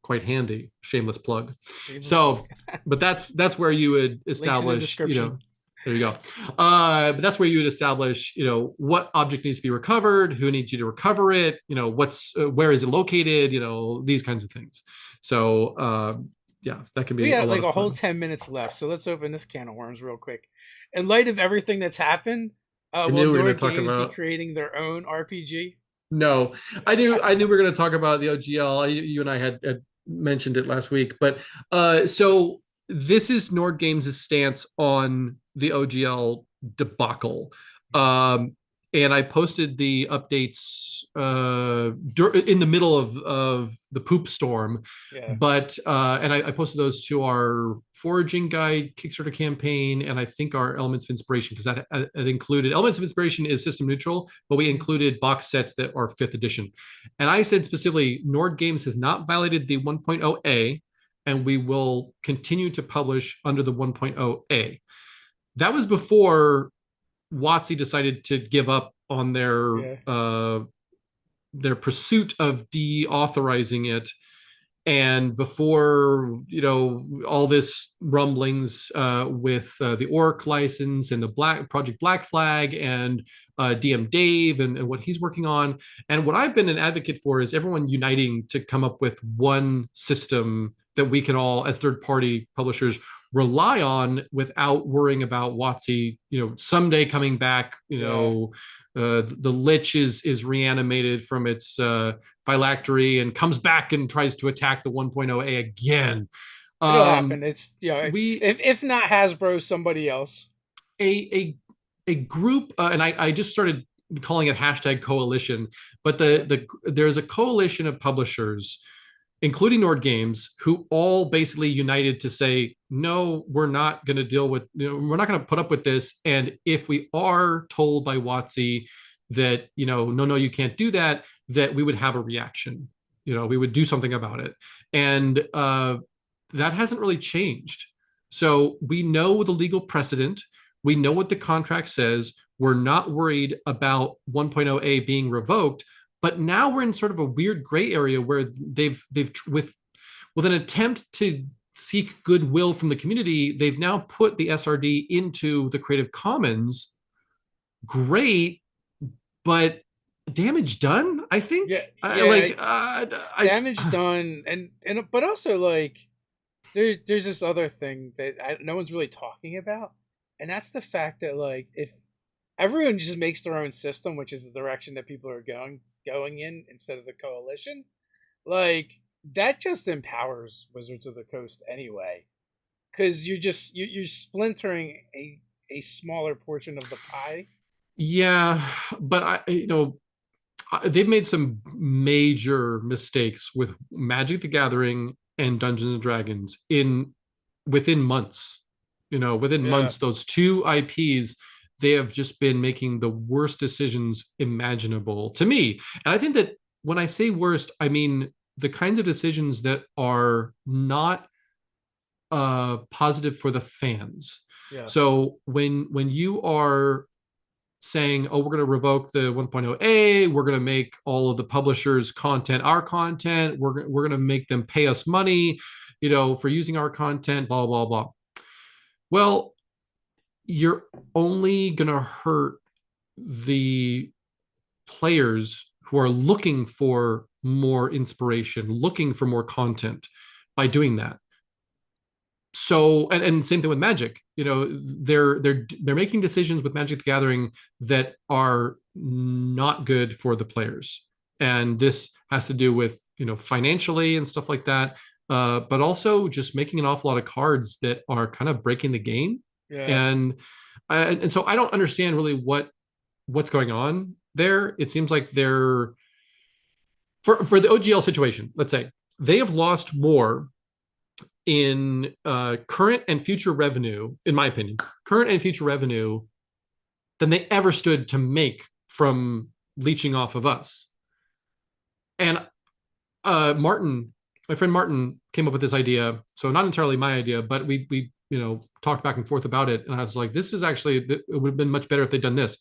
C: quite handy. Shameless plug.
A: Shameless plug.
C: So, but that's where you would
A: Links in the
C: establish,
A: description.
C: there you go. But that's where you would establish, what object needs to be recovered, who needs you to recover it, what's where is it located, these kinds of things. So, yeah, that can
A: We
C: be a
A: got
C: lot
A: like
C: of
A: a whole
C: fun.
A: 10 minutes left, so let's open this can of worms real quick. In light of everything that's happened,
C: I
A: will
C: knew we were going
A: Nord
C: to talk
A: Games be
C: about.
A: creating their own RPG?
C: No, I knew we were going to talk about the OGL. You and I had mentioned it last week, but so this is Nord Games' stance on the OGL debacle. Um, and I posted the updates in the middle of the poop storm.
A: Yeah.
C: But and I posted those to our foraging guide Kickstarter campaign, and I think our Elements of Inspiration, because that included Elements of Inspiration is system neutral, but we
A: Mhm.
C: included box sets that are fifth edition. And I said specifically, Nord Games has not violated the 1.0A, and we will continue to publish under the 1.0A. That was before WotC decided to give up on
A: Yeah.
C: their pursuit of deauthorizing it, and before all this rumblings with the Orc license and the Black Flag and DM Dave and what he's working on. And what I've been an advocate for is everyone uniting to come up with one system that we can all, as third party publishers, rely on without worrying about WotC, someday coming back.
A: Yeah.
C: The Lich is reanimated from its phylactery and comes back and tries to attack the 1.0A again.
A: It'll happen.
C: Um,
A: It's
C: we
A: if not Hasbro, somebody else.
C: a a group, and I just started calling it hashtag coalition, but
A: Yeah.
C: there's a coalition of publishers, including Nord Games, who all basically united to say, no, we're not going to deal with, we're not going to put up with this. And if we are told by WotC that, no, you can't do that, that we would have a reaction. We would do something about it. And that hasn't really changed. So we know the legal precedent. We know what the contract says. We're not worried about 1.0A being revoked, but now we're in sort of a weird gray area where they've with an attempt to seek goodwill from the community, they've now put the SRD into the Creative Commons. Great, but damage done, I think.
A: Yeah. Yeah.
C: I
A: Damage done, and but also like there's this other thing that no one's really talking about, and that's the fact that like if everyone just makes their own system, which is the direction that people are going in instead of the coalition, like that just empowers Wizards of the Coast anyway, because you're splintering a smaller portion of the pie.
C: yeah, but they've made some major mistakes with Magic the Gathering and Dungeons and Dragons in within months. Within
A: Yeah.
C: months, those two IPs, they have just been making the worst decisions imaginable to me. And I think that when I say worst, I mean the kinds of decisions that are not positive for the fans.
A: Yeah.
C: So when you are saying, oh, we're going to revoke the 1.0A, we're going to make all of the publishers' content our content, we're going to make them pay us money, for using our content, blah, blah, blah. Well, you're only going to hurt the players who are looking for more inspiration, looking for more content by doing that. So and same thing with Magic. They're making decisions with Magic the Gathering that are not good for the players, and this has to do with financially and stuff like that, but also just making an awful lot of cards that are kind of breaking the game.
A: Yeah.
C: And so I don't understand really what's going on there. It seems like they're for the OGL situation. Let's say they have lost more in current and future revenue, in my opinion, current and future revenue than they ever stood to make from leeching off of us. And my friend Martin, came up with this idea. So not entirely my idea, but we talked back and forth about it. And I was like, this is actually, it would have been much better if they'd done this.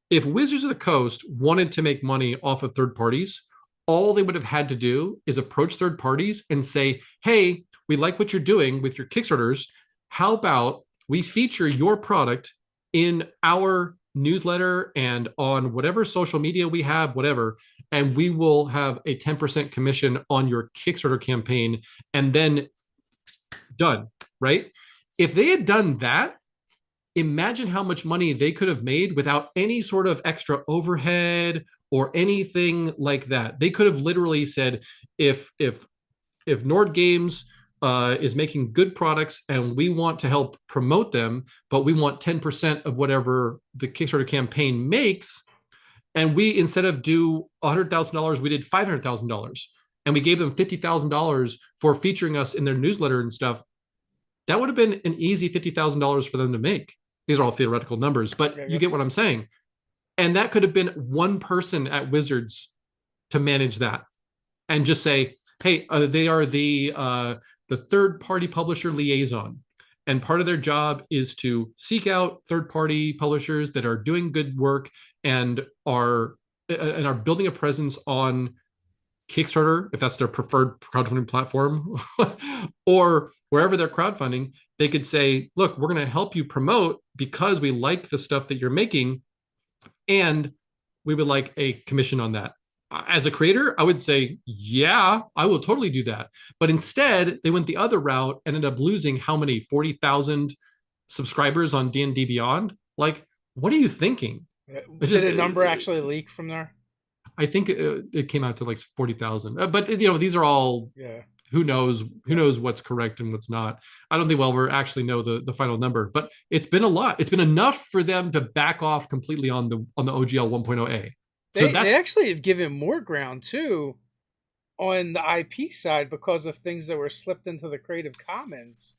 C: If Wizards of the Coast wanted to make money off of third parties, all they would have had to do is approach third parties and say, hey, we like what you're doing with your Kickstarters. How about we feature your product in our newsletter and on whatever social media we have, whatever, and we will have a 10% commission on your Kickstarter campaign, and then done, right? If they had done that, imagine how much money they could have made without any sort of extra overhead or anything like that. They could have literally said, if Nord Games is making good products and we want to help promote them, but we want 10% of whatever the Kickstarter campaign makes, And we, instead of do $100,000, we did $500,000, and we gave them $50,000 for featuring us in their newsletter and stuff. That would have been an easy $50,000 for them to make. These are all theoretical numbers, but
A: Yeah,
C: you
A: yep.
C: get what I'm saying. And that could have been one person at Wizards to manage that and just say, hey, they are the third party publisher liaison. And part of their job is to seek out third party publishers that are doing good work and are building a presence on Kickstarter, if that's their preferred crowdfunding platform, or wherever they're crowdfunding. They could say, look, we're going to help you promote because we like the stuff that you're making, and we would like a commission on that. As a creator, I would say, yeah, I will totally do that. But instead, they went the other route and ended up losing how many, 40,000 subscribers on D&D Beyond? Like, what are you thinking? It
A: Did
C: just,
A: a number actually leak from there?
C: I think it came out to like 40,000. But these are all,
A: Yeah.
C: who knows what's correct and what's not. I don't think we'll ever actually know the final number, but it's been a lot. It's been enough for them to back off completely on the OGL 1.0A. So
A: They
C: that's
A: actually have given more ground too on the IP side because of things that were slipped into the Creative Commons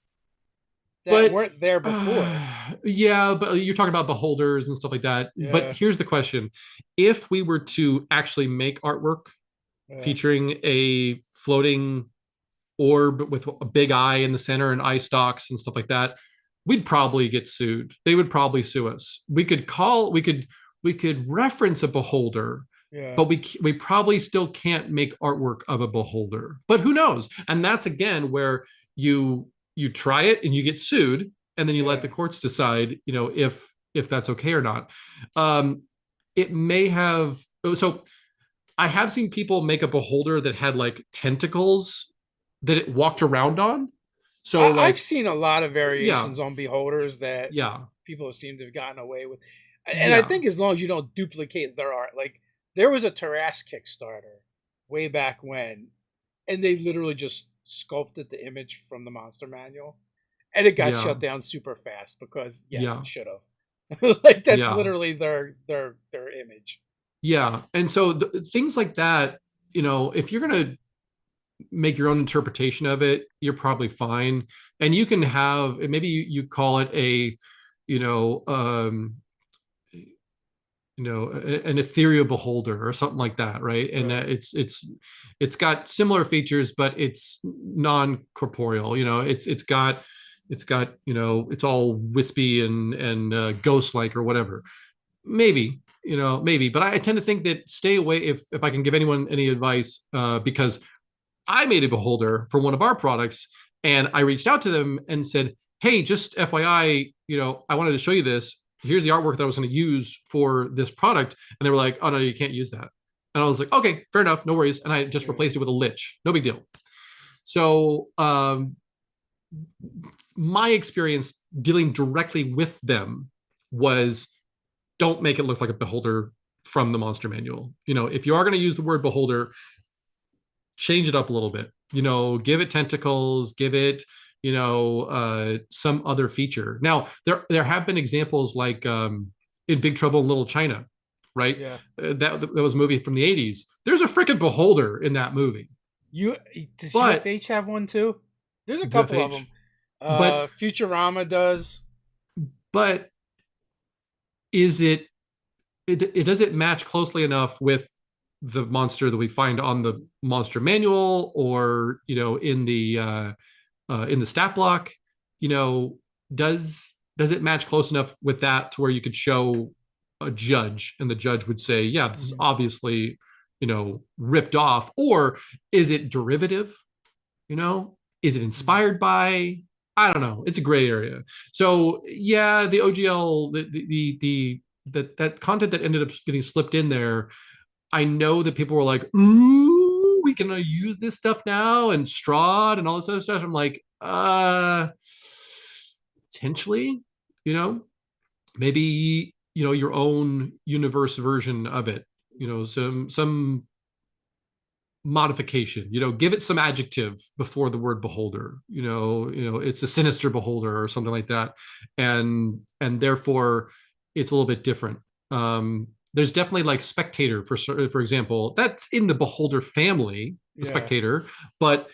A: that
C: but
A: weren't there before.
C: yeah, but you're talking about beholders and stuff like that. But
A: Yeah.
C: here's the question: if we were to actually make artwork
A: Yeah.
C: featuring a floating orb with a big eye in the center and eye stalks and stuff like that, we'd probably get sued. They would probably sue us. We could reference a beholder,
A: Yeah.
C: but we probably still can't make artwork of a beholder. But who knows? And that's again where you try it and you get sued, and then you let
A: Yeah.
C: the courts decide, if that's okay or not. Um, it may have so I have seen people make a beholder that had like tentacles that it walked around on. So
A: I've
C: like,
A: seen a lot of
C: yeah,
A: variations on beholders that
C: yeah,
A: people seem to have gotten away with. And I
C: yeah,
A: think as long as you don't duplicate their art, like there was a Terras Kickstarter way back when, and they literally just sculpted the image from the monster manual, and it got
C: yeah,
A: shut down super fast because yes,
C: yeah,
A: it should have. Like that's
C: yeah,
A: literally their image.
C: yeah. And so things like that, if you're gonna make your own interpretation of it, you're probably fine. And you can have, maybe you call it a, you know, um, an ethereal beholder or something like that, right? And
A: Right.
C: it's got similar features, but it's non-corporeal. It's got it's all wispy and ghost like or whatever. Maybe, but I tend to think that stay away, if I can give anyone any advice, because I made a beholder for one of our products, and I reached out to them and said, hey, just FYI, I wanted to show you this. Here's the artwork that I was going to use for this product. And they were like, oh, no, you can't use that. And I was like, okay, fair enough, no worries. And I just
A: Yeah.
C: replaced it with a lich. No big deal. So my experience dealing directly with them was, don't make it look like a beholder from the monster manual. If you are going to use the word beholder, change it up a little bit. Give it tentacles, give it some other feature. Now there have been examples like in Big Trouble in Little China, right?
A: Yeah.
C: That was a movie from the 80s. There's a freaking beholder in that movie.
A: You does
C: But
A: UFH have one too? There's a couple of
C: UFH,
A: them.
C: but
A: Futurama does.
C: but is it does it match closely enough with the monster that we find on the monster manual, or in the stat block? you know does it match close enough with that to where you could show a judge and the judge would say, yeah, this is
A: Mhm.
C: obviously ripped off? Or is it derivative? Is it
A: Mhm.
C: inspired by? I don't know. It's a gray area. So yeah, the OGL, that content that ended up getting slipped in there, I know that people were like, ooh, we can use this stuff now, and Strahd and all this other stuff. I'm like, potentially, you know, maybe, your own universe version of it, some modification, give it some adjective before the word beholder. It's a sinister beholder or something like that. And therefore it's a little bit different. there's definitely like Spectator for example, that's in the Beholder family, the
A: Yeah.
C: Spectator, but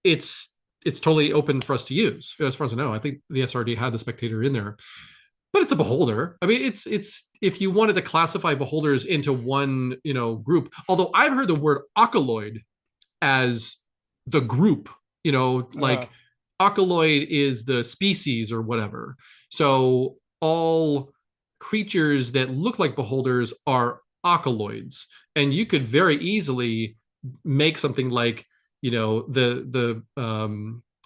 C: it's it's totally open for us to use. As far as I know, I think the SRD had the Spectator in there, but it's a beholder. I mean, it's if you wanted to classify beholders into one, group. Although I've heard the word ocoloid as the group,
A: Uh,
C: like ocoloid is the species or whatever. So all creatures that look like beholders are ocoloids, and you could very easily make something like,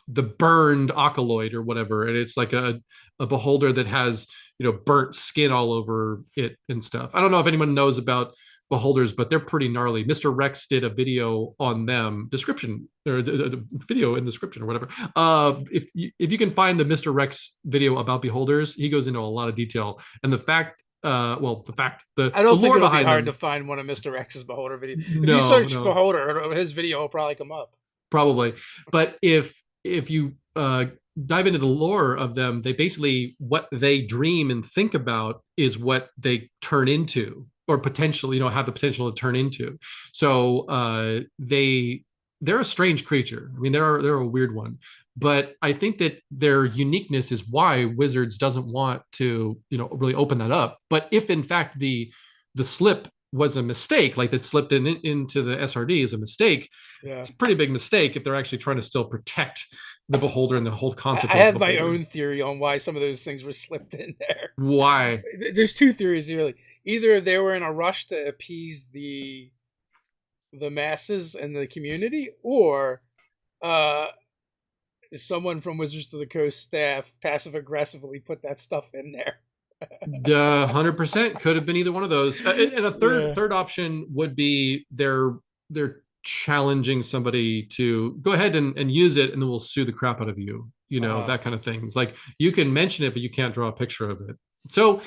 C: the burned ocoloid or whatever, and it's like a beholder that has, burnt skin all over it and stuff. I don't know if anyone knows about beholders, but they're pretty gnarly. Mr. Rex did a video on them, description or the video in description or whatever. If you can find the Mr. Rex video about beholders, he goes into a lot of detail, and the
A: I don't think
C: lore
A: it'll be
C: behind
A: hard to
C: them.
A: find one of Mr. X's Beholder videos. If you
C: No,
A: search
C: no,
A: Beholder, his video will probably come up.
C: probably. But if you dive into the lore of them, they basically, what they dream and think about is what they turn into, or potentially, have the potential to turn into. So they're a strange creature. I mean, they're a weird one, but I think that their uniqueness is why Wizards doesn't want to, really open that up. But if in fact the slip was a mistake, like that slipped into the SRD is a mistake,
A: Yeah.
C: it's a pretty big mistake if they're actually trying to still protect the beholder and the whole concept
A: I
C: of
A: have my
C: beholder.
A: own theory on why some of those things were slipped in there.
C: Why?
A: There's two theories really. Either they were in a rush to appease the masses and the community, or uh, someone from Wizards of the Coast staff passive aggressively put that stuff in there.
C: The 100% could have been either one of those. And a third
A: Yeah.
C: third option would be they're challenging somebody to go ahead and use it, and then we'll sue the crap out of you.
A: Uh,
C: That kind of thing. Like, you can mention it, but you can't draw a picture of it. So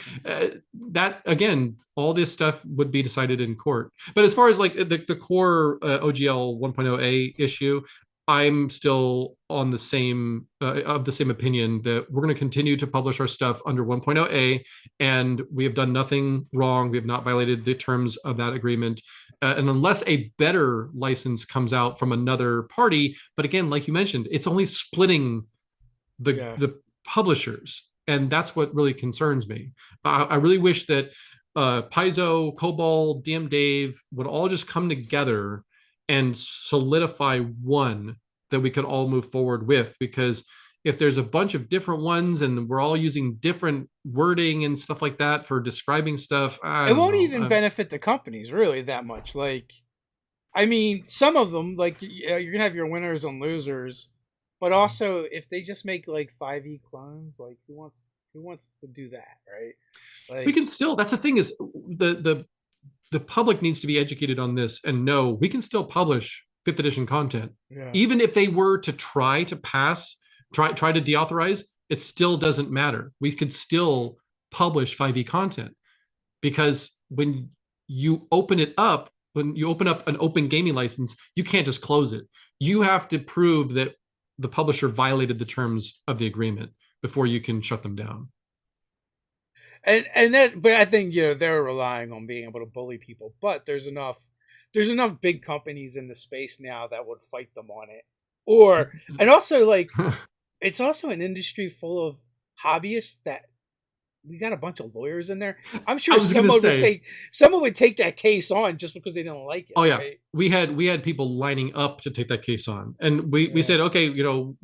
C: that, again, all this stuff would be decided in court. But as far as like the core OGL 1.0a issue, I'm still on the same of the same opinion that we're going to continue to publish our stuff under 1.0a, and we have done nothing wrong. We have not violated the terms of that agreement, and unless a better license comes out from another party. But again, like you mentioned, it's only splitting the
A: yeah.
C: the publishers, and that's what really concerns me. I really wish that Paizo, Cobalt, DM Dave would all just come together and solidify one that we could all move forward with, because if there's a bunch of different ones and we're all using different wording and stuff like that for describing stuff, I
A: It
C: don't
A: won't
C: know.
A: even benefit the companies really that much. Like, I mean, some of them, like you're gonna have your winners and losers, but also if they just make like 5e clones, like who wants to do that, right?
C: We
A: Like,
C: can still, that's the thing, is the public needs to be educated on this and know we can still publish fifth edition content.
A: yeah.
C: Even if they were to try to try to deauthorize, it still doesn't matter. We could still publish 5e content, because when you open up an open gaming license, you can't just close it. You have to prove that the publisher violated the terms of the agreement before you can shut them down.
A: And that, but I think they're relying on being able to bully people. But there's enough big companies in the space now that would fight them on it. And also, like, it's also an industry full of hobbyists that we got a bunch of lawyers in there. I'm
C: I
A: sure
C: was gonna say,
A: someone would take that case on just because they didn't like it.
C: oh yeah,
A: Right?
C: we had people lining up to take that case on, and we
A: Yeah.
C: said, okay,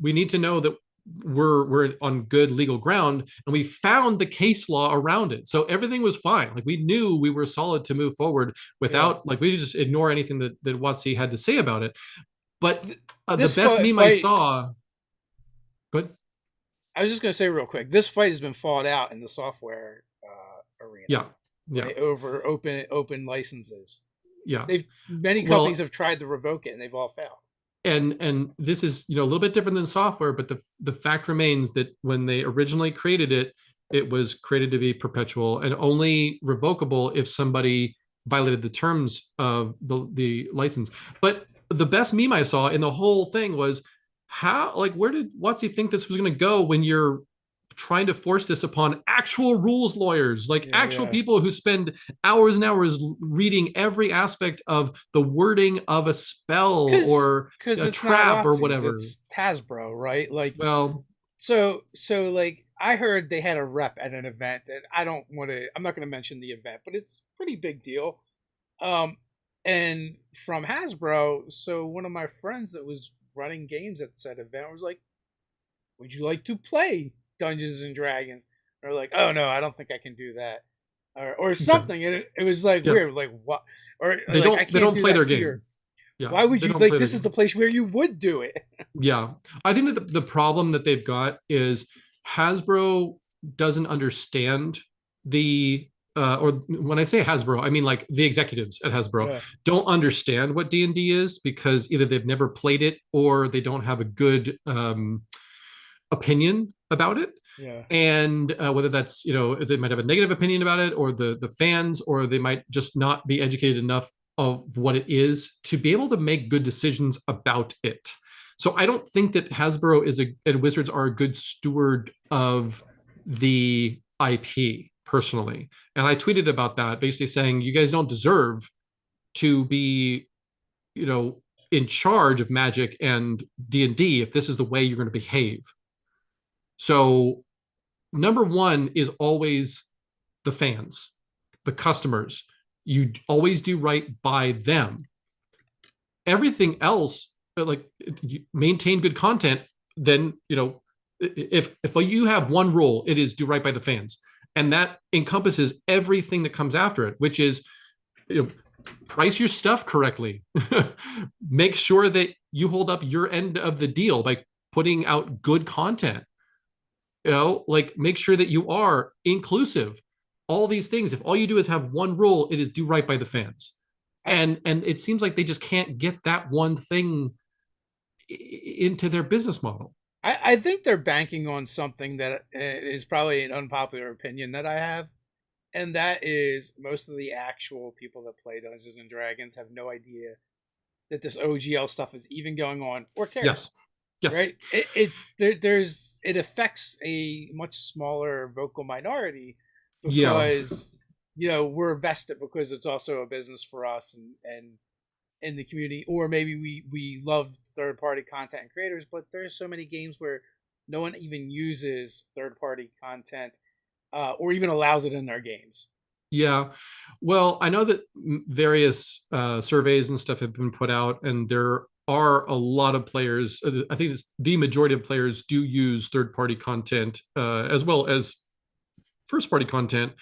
C: we need to know that we're on good legal ground, and we found the case law around it, so everything was fine. Like, we knew we were solid to move forward
A: Yeah.
C: without, like, we just ignore anything that WotC had to say about it. But the
A: This
C: best meme I
A: fight,
C: saw, good,
A: I was just gonna say real quick, this fight has been fought out in the software arena,
C: yeah, yeah,
A: right? Over open licenses.
C: yeah.
A: Many
C: Well,
A: companies have tried to revoke it and they've all failed.
C: and this is, a little bit different than software, but the fact remains that when they originally created it, it was created to be perpetual and only revocable if somebody violated the terms of the license. But the best meme I saw in the whole thing was, how, like, where did WotC think this was going to go when you're trying to force this upon actual rules lawyers, like
A: Yeah,
C: actual
A: yeah.
C: people who spend hours and hours reading every aspect of the wording of a spell
A: Cause,
C: or
A: cause
C: a
A: it's not
C: trap or
A: Watsies,
C: whatever.
A: it's Hasbro, right? Like,
C: Well,
A: so like I heard they had a rep at an event that I'm not gonna mention the event, but it's a pretty big deal. Um, and from Hasbro, so one of my friends that was running games at said event was like, "Would you like to play Dungeons and Dragons?" Or like, "Oh no, I don't think I can do that," or
C: okay.
A: something. And it was like
C: Yeah.
A: weird, like what? Or like I
C: They
A: can't
C: don't
A: do
C: play
A: that
C: their
A: here.
C: game. Yeah.
A: Why would
C: They
A: you
C: don't
A: like?
C: play their
A: This is the
C: game.
A: place where you would do it.
C: Yeah. I think that the problem that they've got is Hasbro doesn't understand the or when I say Hasbro, I mean like the executives at Hasbro
A: Yeah,
C: don't understand what D&D is because either they've never played it or they don't have a good opinion about it.
A: yeah.
C: And whether that's, they might have a negative opinion about it, or the fans, or they might just not be educated enough of what it is to be able to make good decisions about it. So I don't think that Hasbro and Wizards are a good steward of the IP personally. And I tweeted about that, basically saying you guys don't deserve to be, you know, in charge of Magic and D&D if this is the way you're going to behave. So number one is always the fans, the customers. You always do right by them. Everything else, like, you maintain good content, then, if you have one rule, it is do right by the fans. And that encompasses everything that comes after it, which is, you know, price your stuff correctly. Make sure that you hold up your end of the deal by putting out good content. Like, make sure that you are inclusive. All these things. If all you do is have one rule, it is do right by the fans.
A: I,
C: And it seems like they just can't get that one thing into their business model.
A: I think they're banking on something that is probably an unpopular opinion that I have, and that is most of the actual people that play Dungeons and Dragons have no idea that this OGL stuff is even going on or care.
C: Yes. Yes.
A: Right? It affects a much smaller vocal minority
C: Yeah.
A: because we're vested because it's also a business for us and in the community, or maybe we love third party content and creators, but there's so many games where no one even uses third party content or even allows it in their games.
C: Yeah. Well, I know that various surveys and stuff have been put out, and there are a lot of players. I think the majority of players do use third party content as well as first party content.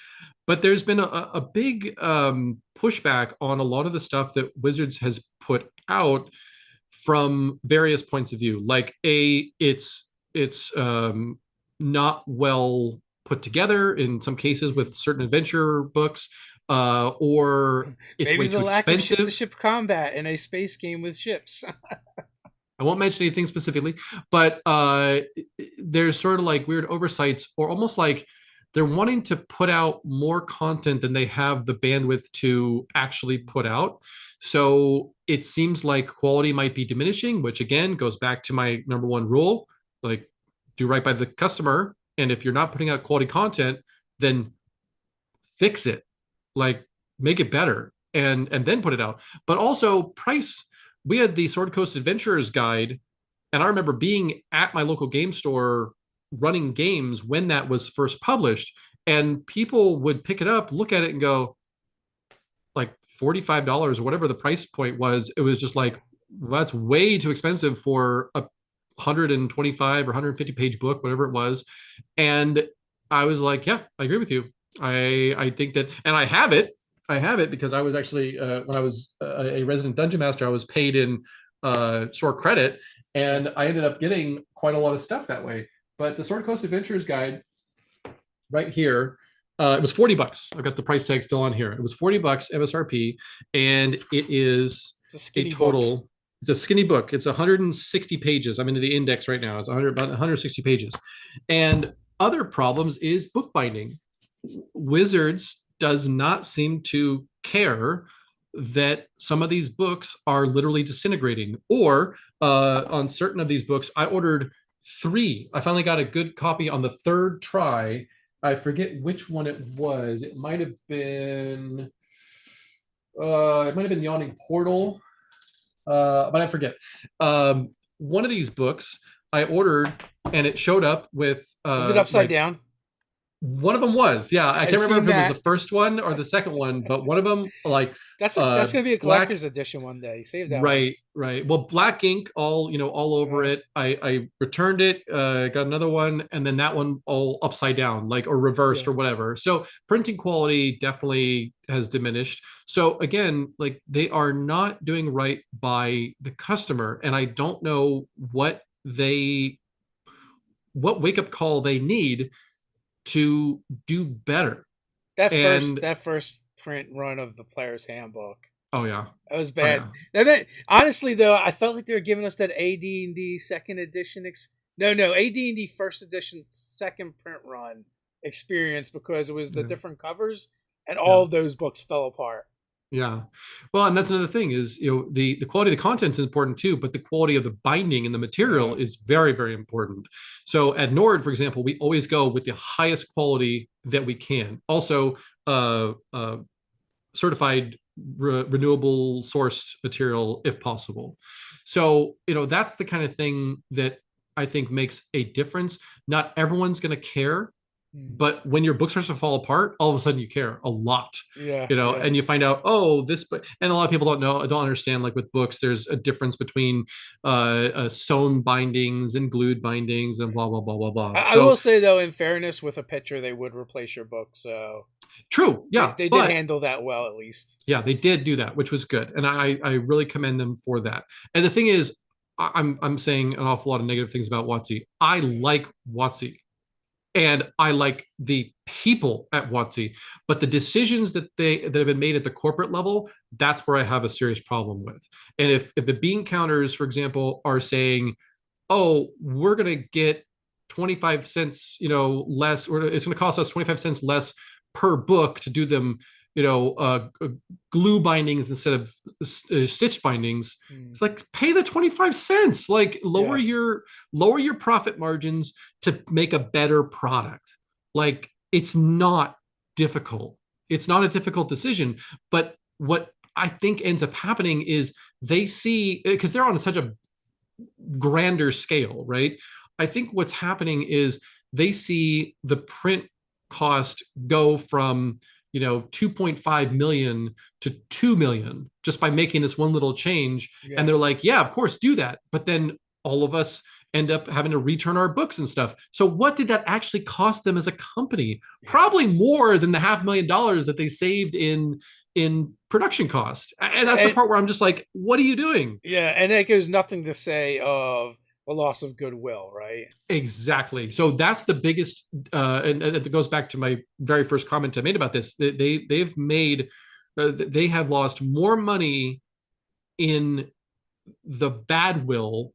C: But there's been a big pushback on a lot of the stuff that Wizards has put out from various points of view. Like, it's not well put together in some cases with certain adventure books, or it's
A: Maybe
C: way
A: the
C: too
A: lack of ship to
C: expensive.
A: ship combat in a space game with ships.
C: I won't mention anything specifically, but there's sort of like weird oversights, or almost like they're wanting to put out more content than they have the bandwidth to actually put out. So it seems like quality might be diminishing, which again goes back to my number one rule, like, do right by the customer. And if you're not putting out quality content, then fix it, like, make it better, and then put it out. But also price. We had the Sword Coast Adventurers guide, and I remember being at my local game store running games when that was first published, and people would pick it up, look at it, and go, like, $45 or whatever the price point was. It was just like, well, that's way too expensive for a 125 or 150 page book, whatever it was. And I was like, yeah, I agree with you. I think that, and I have it. I have it because I was actually, when I was a resident dungeon master, I was paid in store credit, and I ended up getting quite a lot of stuff that way. But the Sword Coast Adventures guide right here, it was $40. I've got the price tag still on here. It was $40 MSRP, and it is
A: It's a
C: a
A: skinny book.
C: total. It's a skinny book. It's 160 pages. I'm into the index right now. It's about 160 pages. And other problems is bookbinding. Wizards does not seem to care that some of these books are literally disintegrating, or on certain of these books, I ordered three. I finally got a good copy on the third try. I forget which one it was. It might have been Yawning Portal, but I forget. One of these books I ordered and it showed up with
A: Was it upside
C: like
A: down?
C: one of them was, yeah. I
A: I've
C: can't remember
A: seen
C: if it was the
A: that.
C: first one or the second one, but one of them like
A: That's gonna be a
C: black.
A: collector's edition one day. Save that one.
C: Right, right. Well, black ink all over
A: Yeah,
C: it. I returned it, got another one, and then that one all upside down, like or reversed
A: yeah.
C: or whatever. So printing quality definitely has diminished. So again, like they are not doing right by the customer, and I don't know what wake up call they need to do better. And
A: That first print run of the player's handbook.
C: oh yeah,
A: That was
C: oh
A: bad.
C: yeah,
A: Now that, honestly, though, I felt like they were giving us that AD&D second edition. No, AD&D first edition second print run experience because it was the
C: yeah.
A: different covers, and
C: Yeah.
A: all of those books fell apart.
C: Yeah. Well, and that's another thing is, the quality of the content is important too, but the quality of the binding and the material
A: Yeah,
C: is very, very important. So at Nord, for example, we always go with the highest quality that we can. Also, certified renewable sourced material if possible. So, that's the kind of thing that I think makes a difference. Not everyone's going to care,
A: mm.
C: but when your book starts to fall apart, all of a sudden you care a lot,
A: Yeah, yeah.
C: and you find out, oh, this book. And a lot of people don't understand, like with books there's a difference between sewn bindings and glued bindings and blah blah blah blah blah.
A: I will
C: So
A: say though, in fairness, with a picture, they would replace your book, so
C: true, yeah,
A: they did
C: but
A: handle that well, at least.
C: yeah, they did do that, which was good, and I really commend them for that. And the thing is, I'm saying an awful lot of negative things about WotC. I like WotC and I like the people at WotC, but the decisions that have been made at the corporate level, that's where I have a serious problem with. And if the bean counters, for example, are saying, "Oh, we're going to get 25 cents, less, or it's going to cost us 25 cents less per book to do them, glue bindings instead of stitch bindings."
A: Mm.
C: It's like, pay the 25 cents, like
A: Yeah.
C: lower your profit margins to make a better product. Like, it's not difficult. It's not a difficult decision. But what I think ends up happening is they see, because they're on such a grander scale, right? I think what's happening is they see the print cost go from 2.5 million to 2 million just by making this one little change, and
A: Yeah.
C: they're like, yeah, of course, do that. But then all of us end up having to return our books and stuff. So what did that actually cost them as a company? Probably more than the $500,000 that they saved in production cost. And that's the
A: And
C: part where I'm just like, what are you doing?
A: yeah, and that goes nothing to say of the loss of goodwill, right?
C: Exactly. So that's the biggest, and it goes back to my very first comment I made about this. They have lost more money in the bad will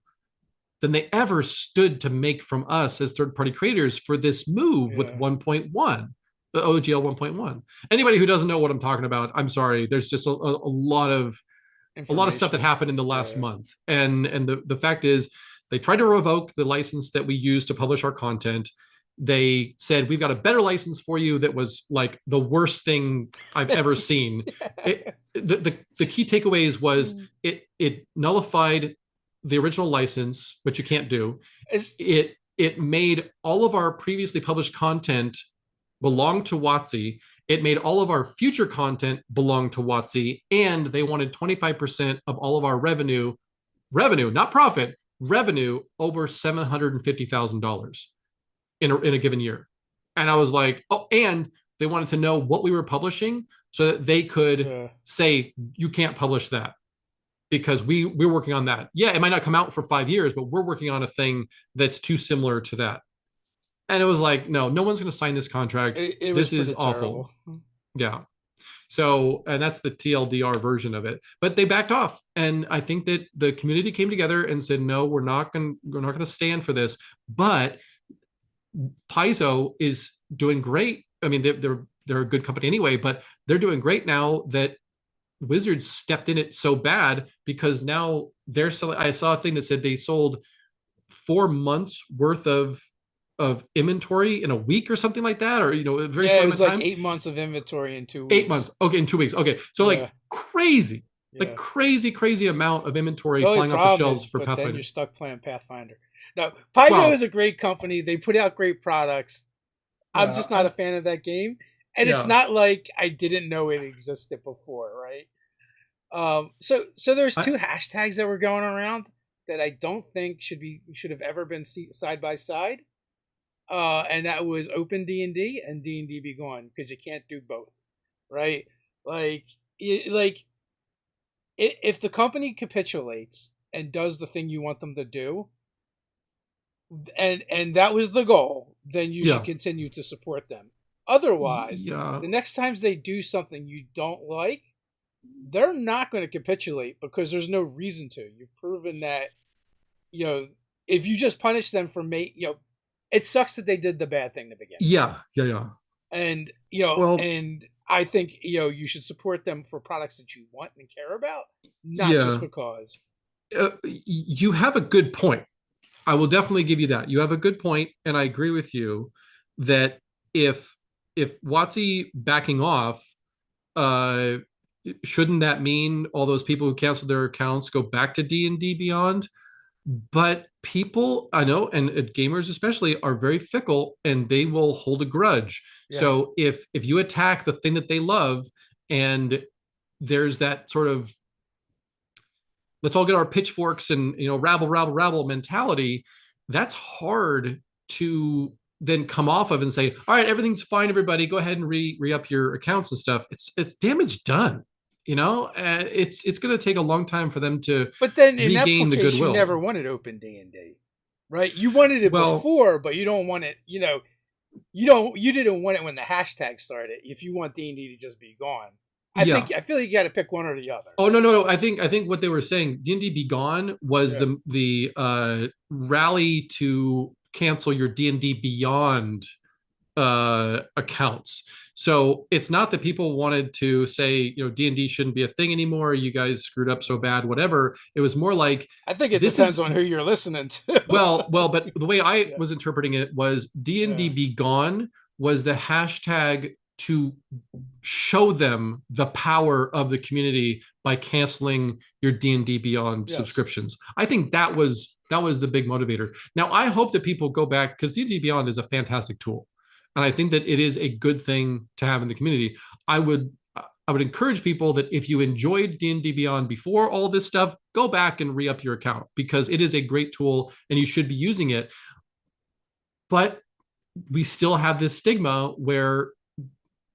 C: than they ever stood to make from us as third party creators for this move with
A: Yeah.
C: 1.1, the OGL 1.1. Anybody who doesn't know what I'm talking about, I'm sorry. There's just a lot of stuff that
A: Information.
C: happened in the last
A: Yeah.
C: month, and the fact is they tried to revoke the license that we use to publish our content. They said, we've got a better license for you that was like the worst thing I've ever seen. The key takeaways was it nullified the original license, which you can't do.
A: It's,
C: It made all of our previously published content belong to WotC. It made all of our future content belong to WotC, and they wanted 25% of all of our revenue, not profit, revenue over $750,000 in a given year. And I was like, oh, and they wanted to know what we were publishing so that they could
A: yeah.
C: say, you can't publish that because we're working on that. Yeah, it might not come out for 5 years, but we're working on a thing that's too similar to that. And it was like, no one's going to sign this contract.
A: It was
C: This is
A: pretty
C: awful.
A: terrible.
C: Yeah. So, and that's the TLDR version of it. But they backed off, and I think that the community came together and said, "No, we're not going to stand for this." But Paizo is doing great. I mean, they're a good company anyway, but they're doing great now that Wizards stepped in it so bad because now they're selling. I saw a thing that said they sold 4 months worth of inventory in a week or something like that, or a very
A: Yeah,
C: short
A: it
C: amount
A: was
C: of
A: like
C: time.
A: 8 months of inventory in two
C: 8 months.
A: weeks.
C: Okay, in 2 weeks. Okay, so
A: Yeah,
C: like crazy, like
A: yeah.
C: crazy amount of
A: The
C: inventory
A: only
C: flying off the
A: problem
C: shelves
A: is,
C: for
A: but then you're
C: Pathfinder.
A: stuck playing Pathfinder. No, Paizo is
C: Well,
A: a great company. They put out great products. I'm
C: yeah,
A: just not a fan of that game, and it's
C: yeah.
A: not like I didn't know it existed before, right? So there's
C: I,
A: two hashtags that were going around that I don't think should have ever been side by side, and that was Open D and D Be Gone, because you can't do both, right? Like, like if the company capitulates and does the thing you want them to do, and that was the goal, then you should
C: yeah,
A: continue to support them. Otherwise,
C: yeah,
A: the next times they do something you don't like, they're not going to capitulate because there's no reason to. You've proven that, you know, if you just punish them for it sucks that they did the bad thing to begin with.
C: yeah.
A: And,
C: Well,
A: and I think, you should support them for products that you want and care about, not just
C: yeah.
A: because.
C: You have a good point. I will definitely give you that. You have a good point, and I agree with you that if WotC backing off, uh, shouldn't that mean all those people who canceled their accounts go back to D&D Beyond? But people, I know, and gamers especially, are very fickle, and they will hold a grudge.
A: Yeah.
C: So if you attack the thing that they love, and there's that sort of let's all get our pitchforks and rabble mentality, that's hard to then come off of and say, all right, everything's fine, everybody, go ahead and re-up your accounts and stuff. It's damage done. It's going to take a long time for them to
A: But then in that
C: regain the
A: case, you
C: goodwill.
A: never wanted Open D&D, right? You wanted it
C: Well,
A: before, but you don't want it. You didn't want it when the hashtag started. If you want D&D to just be gone,
C: yeah.
A: I feel like you got to pick one or the other.
C: Oh, no. I think what they were saying, D&D Be Gone was
A: Yeah,
C: the rally to cancel your D&D Beyond accounts. So it's not that people wanted to say, D&D shouldn't be a thing anymore. You guys screwed up so bad, whatever. It was more like,
A: I think it
C: this
A: depends
C: is
A: on who you're listening to.
C: but the way I
A: Yeah,
C: was interpreting it was D&D
A: yeah,
C: Be Gone was the hashtag to show them the power of the community by canceling your D&D Beyond
A: yes.
C: subscriptions. I think that was the big motivator. Now I hope that people go back, because D&D Beyond is a fantastic tool, and I think that it is a good thing to have in the community. I would encourage people that if you enjoyed D&D Beyond before all this stuff, go back and re-up your account, because it is a great tool and you should be using it. But we still have this stigma where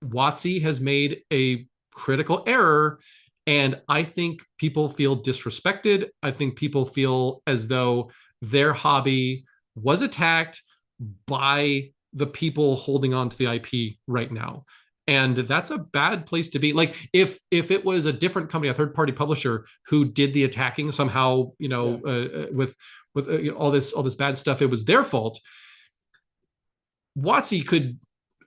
C: WotC has made a critical error, and I think people feel disrespected. I think people feel as though their hobby was attacked by the people holding on to the IP right now. And that's a bad place to be. Like if it was a different company, a third party publisher who did the attacking somehow,
A: Yeah.
C: with all this bad stuff, it was their fault. WotC could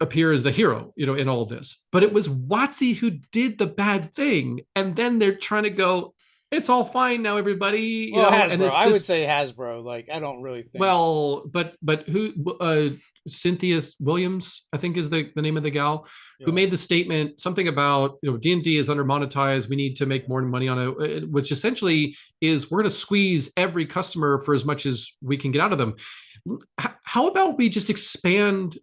C: appear as the hero, in all of this, but it was WotC who did the bad thing, and then they're trying to go, it's all fine now, everybody,
A: Well,
C: and
A: Hasbro. I would
C: this.
A: say Hasbro. Like, I don't really think.
C: Well, but who? Cynthia Williams, I think, is the name of the gal who
A: Yeah.
C: made the statement, something about, D&D is under monetized. We need to make more money on it, which essentially is, we're going to squeeze every customer for as much as we can get out of them. How about we just expand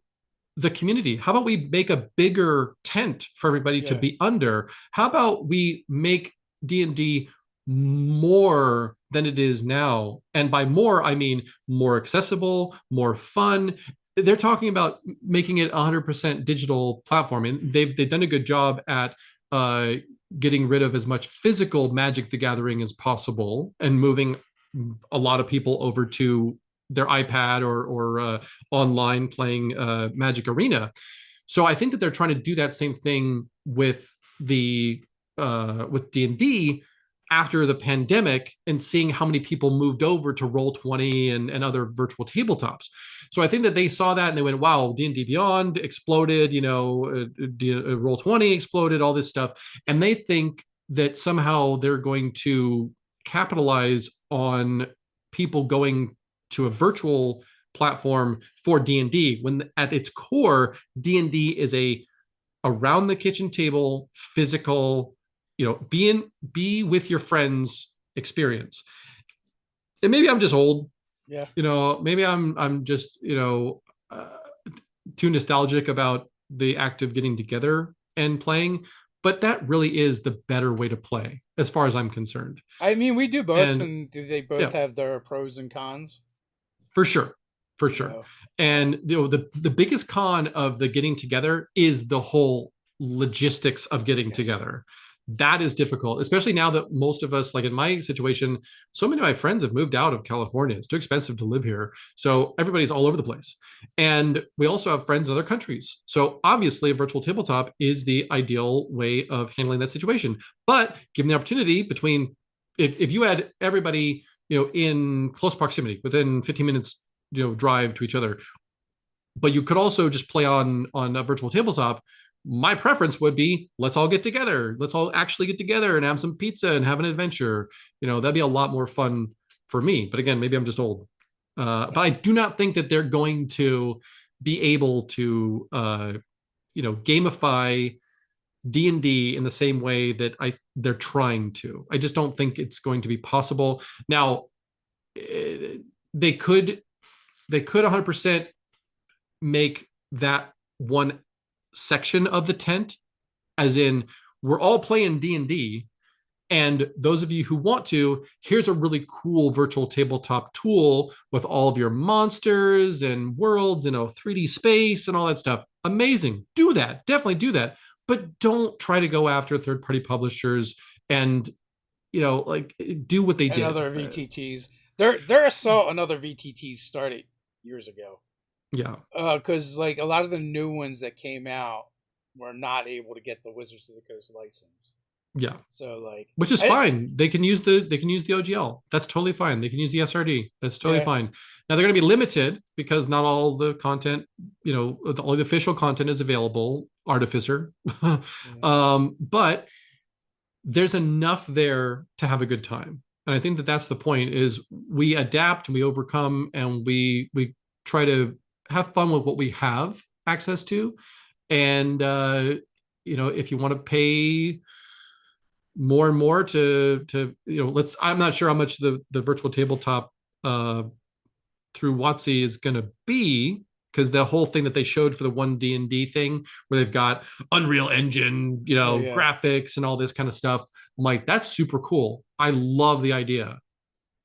C: the community? How about we make a bigger tent for everybody to
A: Yeah.
C: be under? How about we make D&D more than it is now? And by more, I mean more accessible, more fun. They're talking about making it 100% digital platform, and they've done a good job at uh, getting rid of as much physical Magic the Gathering as possible and moving a lot of people over to their iPad or online playing Magic Arena. So I think that they're trying to do that same thing with with D&D after the pandemic, and seeing how many people moved over to Roll20 and other virtual tabletops. So I think that they saw that and they went, wow, D&D Beyond exploded, Roll20 exploded, all this stuff. And they think that somehow they're going to capitalize on people going to a virtual platform for D&D, when at its core D&D is a around the kitchen table physical, be with your friends experience. And maybe I'm just old,
A: Yeah.
C: maybe I'm just, uh, too nostalgic about the act of getting together and playing, but that really is the better way to play as far as I'm concerned.
A: I mean, we do both,
C: And
A: and do they both
C: yeah,
A: have their pros and cons?
C: for sure, for
A: You
C: sure.
A: know.
C: And the biggest con of the getting together is the whole logistics of getting
A: Yes.
C: together. That is difficult, especially now that most of us, like in my situation, so many of my friends have moved out of California. It's too expensive to live here. So everybody's all over the place. And we also have friends in other countries. So obviously, a virtual tabletop is the ideal way of handling that situation. But given the opportunity between, if you had everybody, in close proximity within 15 minutes, drive to each other, but you could also just play on a virtual tabletop. My preference would be, let's all get together. Let's all actually get together and have some pizza and have an adventure. That'd be a lot more fun for me. But again, maybe I'm just old. But I do not think that they're going to be able to, gamify D&D in the same way that they're trying to. I just don't think it's going to be possible. Now, they could 100% make that one section of the tent, as in, we're all playing D&D, and those of you who want to, here's a really cool virtual tabletop tool with all of your monsters and worlds in a 3D space and all that stuff. Amazing. Do that. Definitely do that. But don't try to go after third-party publishers and, like, do what they
A: And
C: did.
A: other VTTs. Their assault on other VTTs started years ago.
C: Yeah.
A: Because like a lot of the new ones that came out were not able to get the Wizards of the Coast license.
C: Yeah.
A: So like,
C: Which is fine. They can use the OGL. That's totally fine. They can use the SRD. That's totally fine. Now they're going to be limited because not all the content, all the official content is available. Artificer, but there's enough there to have a good time. And I think that that's the point: is we adapt and we overcome and we try to have fun with what we have access to. And if you want to pay more and more to I'm not sure how much the virtual tabletop through WotC is going to be, because the whole thing that they showed for the one D&D thing where they've got Unreal Engine, graphics and all this kind of stuff, I'm like, that's super cool. I love the idea.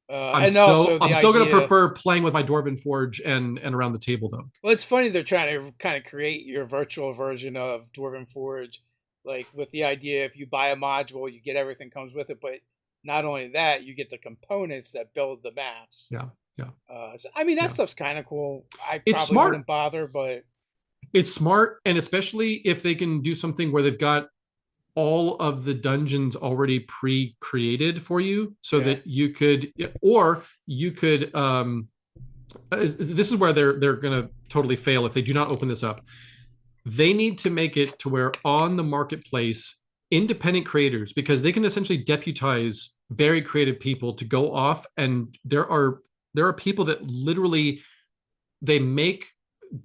C: I'm still going to prefer playing with my Dwarven Forge and around the table though.
A: Well, it's funny they're trying to kind of create your virtual version of Dwarven Forge, like with the idea if you buy a module, you get everything comes with it, but not only that, you get the components that build the maps.
C: Yeah.
A: So, I mean, that stuff's kind of cool. I
C: it's
A: probably wouldn't bother, but
C: it's smart, and especially if they can do something where they've got all of the dungeons already pre-created for you, so that you could, this is where they're going to totally fail if they do not open this up. They need to make it to where on the marketplace, independent creators, because they can essentially deputize very creative people to go off, and there are people that literally, they make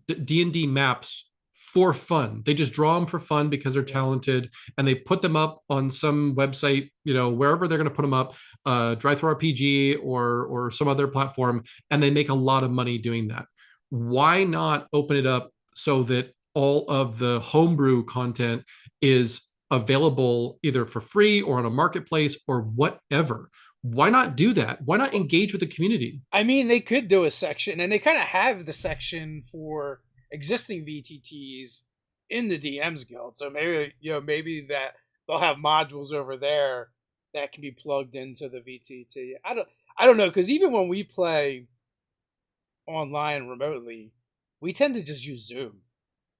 C: D&D maps for fun. They just draw them for fun because they're talented, and they put them up on some website, wherever they're going to put them up, RPG or some other platform, and they make a lot of money doing that. Why not open it up so that all of the homebrew content is available either for free or on a marketplace or whatever? Why not do that? Why not engage with the community?
A: I mean, they could do a section, and they kind of have the section for existing VTTs in the DMs Guild. So maybe that they'll have modules over there that can be plugged into the VTT. I don't know, because even when we play online remotely, we tend to just use Zoom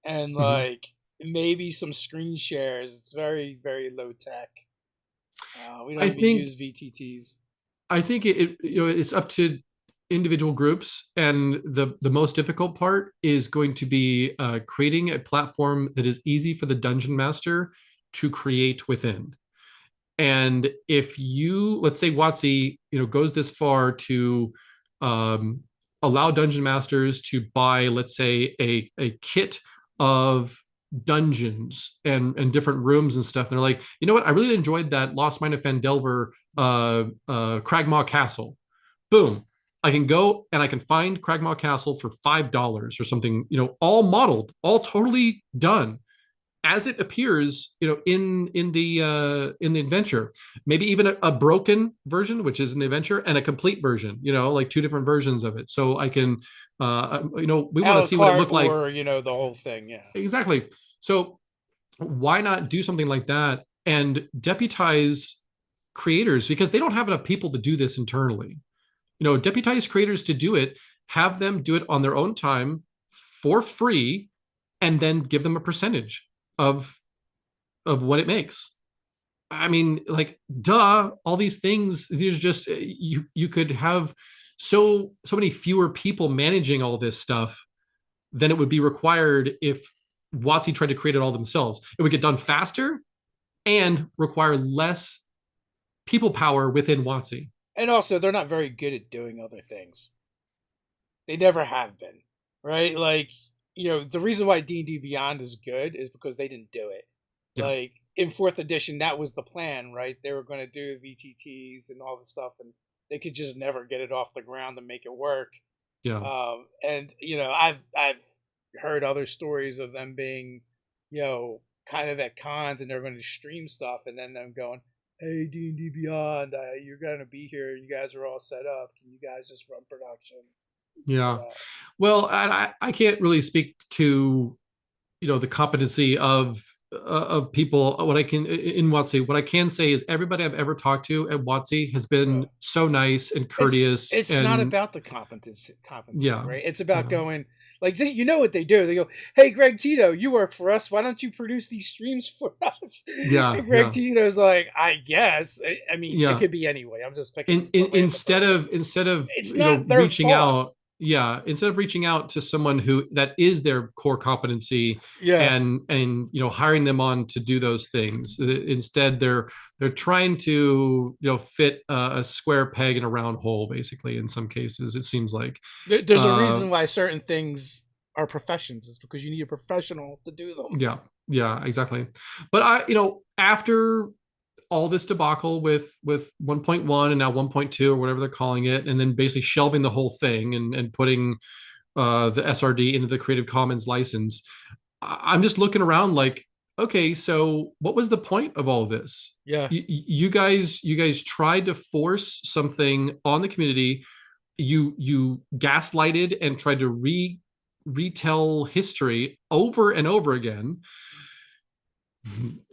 A: and like maybe some screen shares. It's very, very low tech. We don't even use VTTs.
C: I think it's up to individual groups, and the most difficult part is going to be creating a platform that is easy for the dungeon master to create within. And if you, let's say WotC, goes this far to allow dungeon masters to buy, let's say, a kit of dungeons and different rooms and stuff. And they're like, you know what? I really enjoyed that Lost Mine of Fandelver Cragmaw Castle. Boom. I can go and I can find Cragmaw Castle for $5 or something, all modeled, all totally done as it appears, in the adventure. Maybe even a broken version, which is in the adventure, and a complete version, like two different versions of it. So I can, we
A: A
C: want to
A: la
C: see what it
A: carte,
C: looked like.
A: or the whole thing. Yeah.
C: Exactly. So why not do something like that and deputize creators, because they don't have enough people to do this internally. Deputize creators to do it, have them do it on their own time for free, and then give them a percentage of what it makes. I mean, like, duh, all these things, there's just, you could have so many fewer people managing all this stuff than it would be required if WotC tried to create it all themselves. It would get done faster and require less people power within WotC.
A: And also, they're not very good at doing other things. They never have been, right? Like, the reason why D&D Beyond is good is because they didn't do it.
C: Yeah.
A: Like, in 4th edition, that was the plan, right? They were going to do VTTs and all this stuff, and they could just never get it off the ground and make it work.
C: Yeah.
A: And I've heard other stories of them being, kind of at cons, and they're going to stream stuff, and then them going, "Hey, D&D Beyond, you're going to be here. You guys are all set up. Can you guys just run production?"
C: Yeah. Well, I can't really speak to, the competency of people. What I can in WotC, what I can say is everybody I've ever talked to at WotC has been so nice and courteous.
A: It's
C: and
A: not about the competency,
C: yeah,
A: right? It's about
C: yeah,
A: going like this. You know what they do? They go, "Hey, Greg Tito, you work for us. Why don't you produce these streams for us?"
C: yeah,
A: And
C: yeah,
A: Greg Tito's like, "I guess. I mean, it
C: yeah.
A: could be anyway. I'm just picking
C: Instead of
A: It's not their
C: reaching
A: fault.
C: out, yeah, instead of reaching out to someone who that is their core competency,
A: Yeah.
C: and hiring them on to do those things, instead they're trying to fit a square peg in a round hole, basically. In some cases it seems like.
A: There's a reason why certain things are professions. It's because you need a professional to do them.
C: Yeah, yeah, exactly. But after all this debacle with 1.1 and now 1.2 or whatever they're calling it, and then basically shelving the whole thing and putting the SRD into the Creative Commons license, I'm just looking around like, okay, so what was the point of all this?
A: Yeah.
C: You guys tried to force something on the community. You gaslighted and tried to retell history over and over again.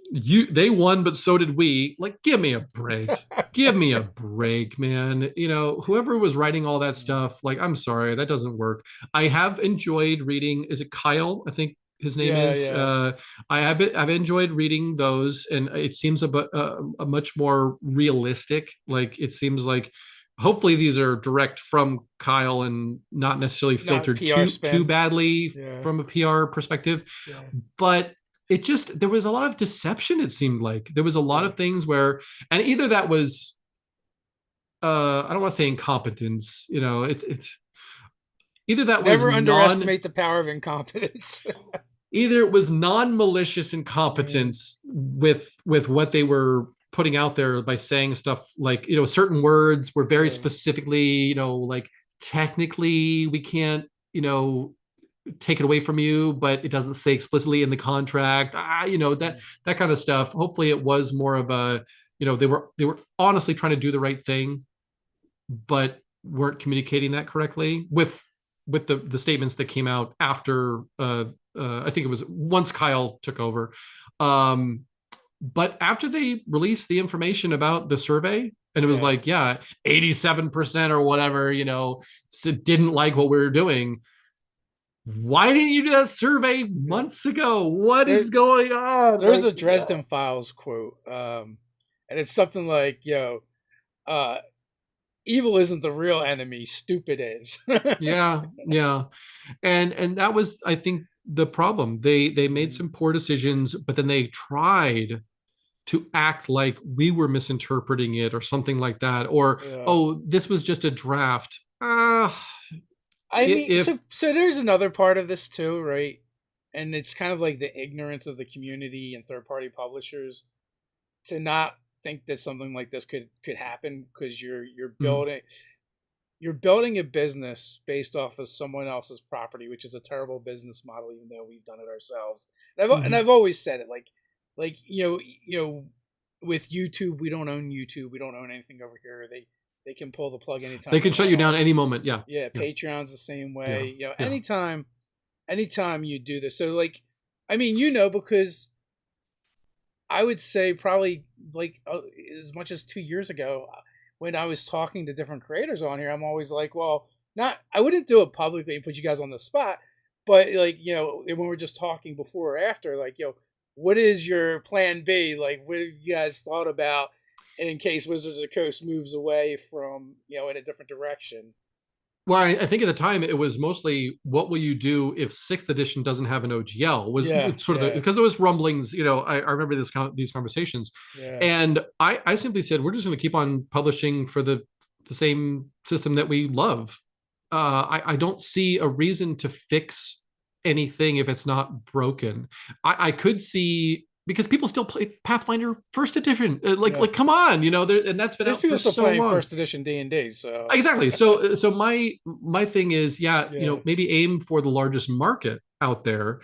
C: They won, but so did we. Like, give me a break. Give me a break, man. Whoever was writing all that stuff, like, I'm sorry, that doesn't work. I have enjoyed reading, is it Kyle? I think his name
A: Yeah,
C: is.
A: yeah.
C: I've enjoyed reading those, and it seems a much more realistic. Like, it seems like hopefully these are direct from Kyle and not necessarily
A: Not
C: filtered
A: PR
C: too
A: spin.
C: badly
A: Yeah.
C: from a PR perspective.
A: Yeah.
C: But there was a lot of deception. It seemed like there was a lot of things where, and either that was, I don't want to say incompetence, it's either that was
A: Never underestimate the power of incompetence.
C: either it was non-malicious incompetence with what they were putting out there by saying stuff like, certain words were very specifically, like, technically we can't, take it away from you, but it doesn't say explicitly in the contract. That kind of stuff. Hopefully, it was more of a, they were honestly trying to do the right thing, but weren't communicating that correctly with the statements that came out after. I think it was once Kyle took over. But after they released the information about the survey, and it was like, 87% or whatever, didn't like what we were doing. Why didn't you do that survey months ago? What is going on?
A: There's a Dresden Files quote, and it's something like, evil isn't the real enemy, stupid is.
C: Yeah, and that was, I think, the problem. They made some poor decisions, but then they tried to act like we were misinterpreting it or something like that, or oh, this was just a draft.
A: I mean,
C: If
A: so there's another part of this too, right? And it's kind of like the ignorance of the community and third party publishers to not think that something like this could happen because
C: mm,
A: you're building a business based off of someone else's property, which is a terrible business model, even though we've done it ourselves. And
C: mhm.
A: I've always said it, like with YouTube, we don't own YouTube, we don't own anything over here. They can pull the plug
C: They
A: anytime they
C: can shut you down
A: want.
C: any moment. Yeah,
A: Yeah,
C: yeah,
A: Patreon's the same
C: yeah,
A: way.
C: yeah.
A: Anytime you do this. So like, I mean, because I would say probably like as much as 2 years ago, when I was talking to different creators on here, I'm always like, well, not I wouldn't do it publicly and put you guys on the spot, but like when we're just talking before or after, like what is your plan B? Like, what have you guys thought about in case Wizards of the Coast moves away from in a different direction?
C: Well, I think at the time it was mostly what will you do if sixth edition doesn't have an OGL was
A: Yeah,
C: sort of
A: yeah,
C: because there was rumblings. I remember these conversations,
A: yeah,
C: and I simply said we're just going to keep on publishing for the same system that we love. I don't see a reason to fix anything if it's not broken. I could see because people still play Pathfinder First Edition.
A: yeah.
C: Come on, and that's been
A: There's
C: out for
A: people still
C: so
A: playing
C: long.
A: first edition D&D, so
C: Exactly. So my thing is, yeah,
A: yeah,
C: maybe aim for the largest market out there,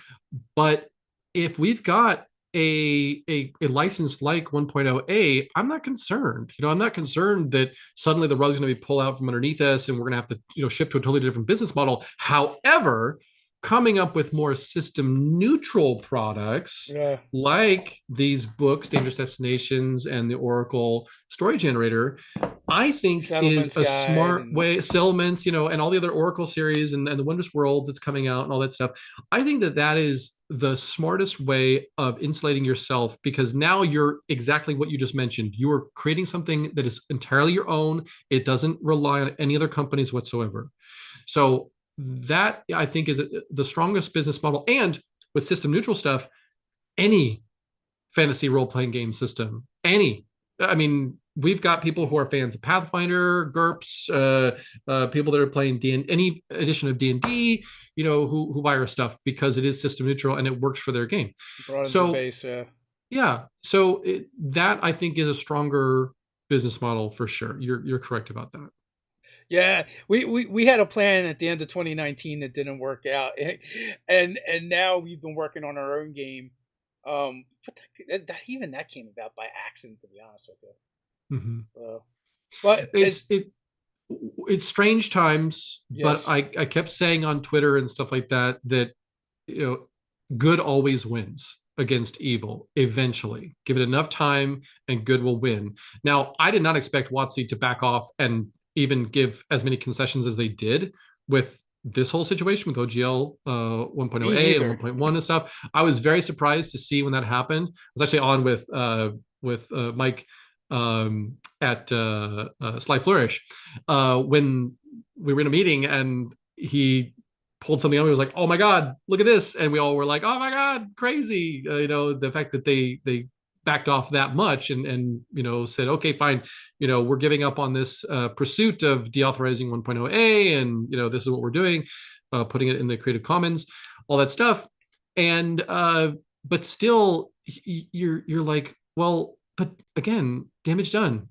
C: but if we've got a license like 1.0a, I'm not concerned. I'm not concerned that suddenly the rug's going to be pulled out from underneath us and we're going to have to shift to a totally different business model. However, coming up with more system neutral products
A: yeah.
C: like these books, Dangerous Destinations, and the Oracle Story Generator, I think is
A: Settlements
C: a
A: guide
C: smart
A: and
C: way. Settlements, and all the other Oracle series and the Wondrous World that's coming out and all that stuff. I think that is the smartest way of insulating yourself because now you're exactly what you just mentioned. You are creating something that is entirely your own. It doesn't rely on any other companies whatsoever. So that I think is the strongest business model. And with system neutral stuff, any fantasy role playing game system. I mean, we've got people who are fans of Pathfinder, GURPS, people that are playing any edition of D&D, who buy our stuff because it is system neutral and it works for their game.
A: broadens the
C: So
A: base. Yeah,
C: yeah, that I think is a stronger business model for sure. You're correct about that.
A: yeah. We had a plan at the end of 2019 that didn't work out, and now we've been working on our own game. But even that came about by accident, to be honest with
C: Mm-hmm.
A: you. But
C: It's
A: it's
C: it it's strange times, but
A: yes,
C: I kept saying on Twitter and stuff like that good always wins against evil eventually. Give it enough time and good will win. Now, I did not expect WotC to back off and even give as many concessions as they did with this whole situation with OGL
A: me
C: 1.0A and
A: neither.
C: 1.1 and stuff. I was very surprised to see when that happened. I was actually on with Mike at Sly Flourish when we were in a meeting and he pulled something up. He was like, "Oh my god, look at this!" And we all were like, "Oh my god, crazy!" The fact that they backed off that much and said, "Okay, fine, we're giving up on this pursuit of deauthorizing 1.0a, and this is what we're doing, putting it in the Creative Commons, all that stuff." And but still, you're like, well, but again, damage done.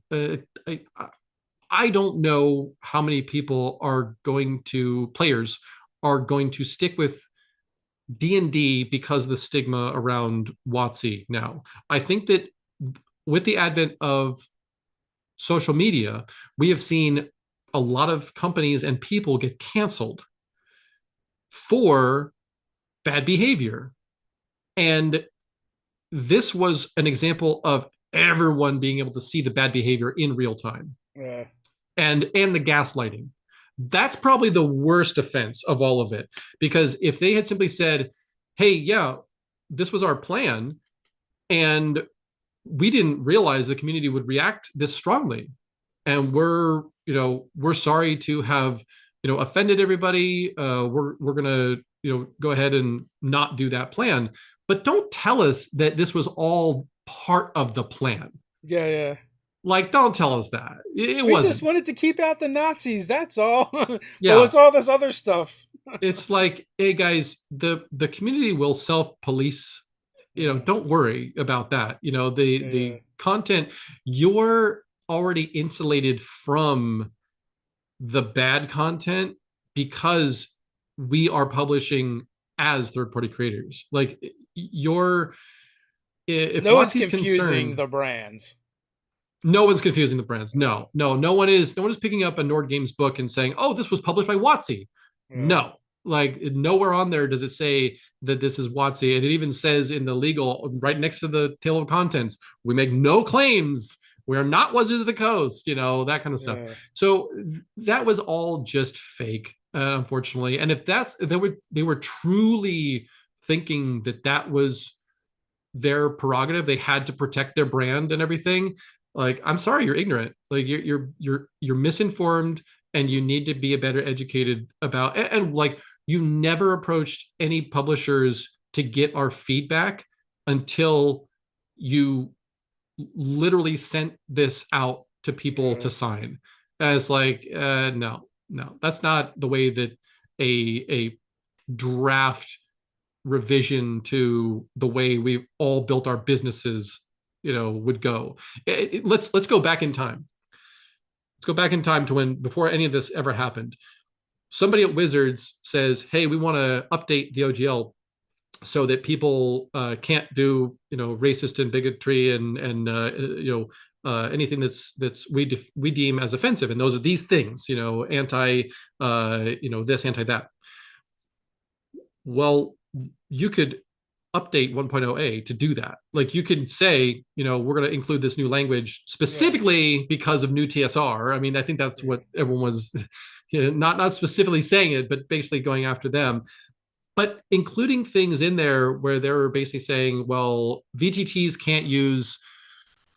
C: I don't know how many people are going to players are going to stick with D&D because of the stigma around WotC now. I think that with the advent of social media, we have seen a lot of companies and people get canceled for bad behavior. And this was an example of everyone being able to see the bad behavior in real time
A: Yeah,
C: and the gaslighting. That's probably the worst offense of all of it. Because if they had simply said, hey, yeah, this was our plan, and we didn't realize the community would react this strongly. And we're sorry to have, offended everybody. We're gonna, go ahead and not do that plan. But don't tell us that this was all part of the plan.
A: yeah, yeah.
C: Like, don't tell us that. It
A: We just
C: wasn't.
A: wanted to keep out the Nazis. That's all. But
C: Yeah.
A: what's all this other stuff?
C: It's like, hey guys, the community will self-police.
A: Yeah,
C: Don't worry about that. The
A: yeah,
C: content, you're already insulated from the bad content because we are publishing as third-party creators. Like, you're if
A: no one's
C: WotC's
A: confusing
C: concerned,
A: the brands.
C: no one's confusing the brands.
A: Yeah,
C: No one is picking up a Nord Games book and saying, "Oh, this was published by WotC."
A: yeah,
C: No, like nowhere on there does it say that this is WotC, and it even says in the legal right next to the table of contents, we make no claims. We are not Wizards of the Coast, that kind of stuff.
A: yeah,
C: So that was all just fake, unfortunately. And if they were truly thinking that that was their prerogative, they had to protect their brand and everything. Like, I'm sorry, you're ignorant. Like, you're misinformed, and you need to be a better educated about. And like, you never approached any publishers to get our feedback until you literally sent this out to people
A: yeah.
C: to sign. As like, no, that's not the way that a draft revision to the way we all built our businesses would go. Let's go back in time. Let's go back in time to when, before any of this ever happened, somebody at Wizards says, hey, we want to update the OGL so that people can't do racist and bigotry and anything that's we deem as offensive, and those are these things, anti this, anti that. Well, you could update 1.0a to do that. Like, you could say, we're going to include this new language
A: Yeah,
C: specifically because of new TSR. I mean, I think that's
A: yeah,
C: what everyone was not specifically saying it, but basically going after them. But including things in there where they were basically saying, well, VTTs can't use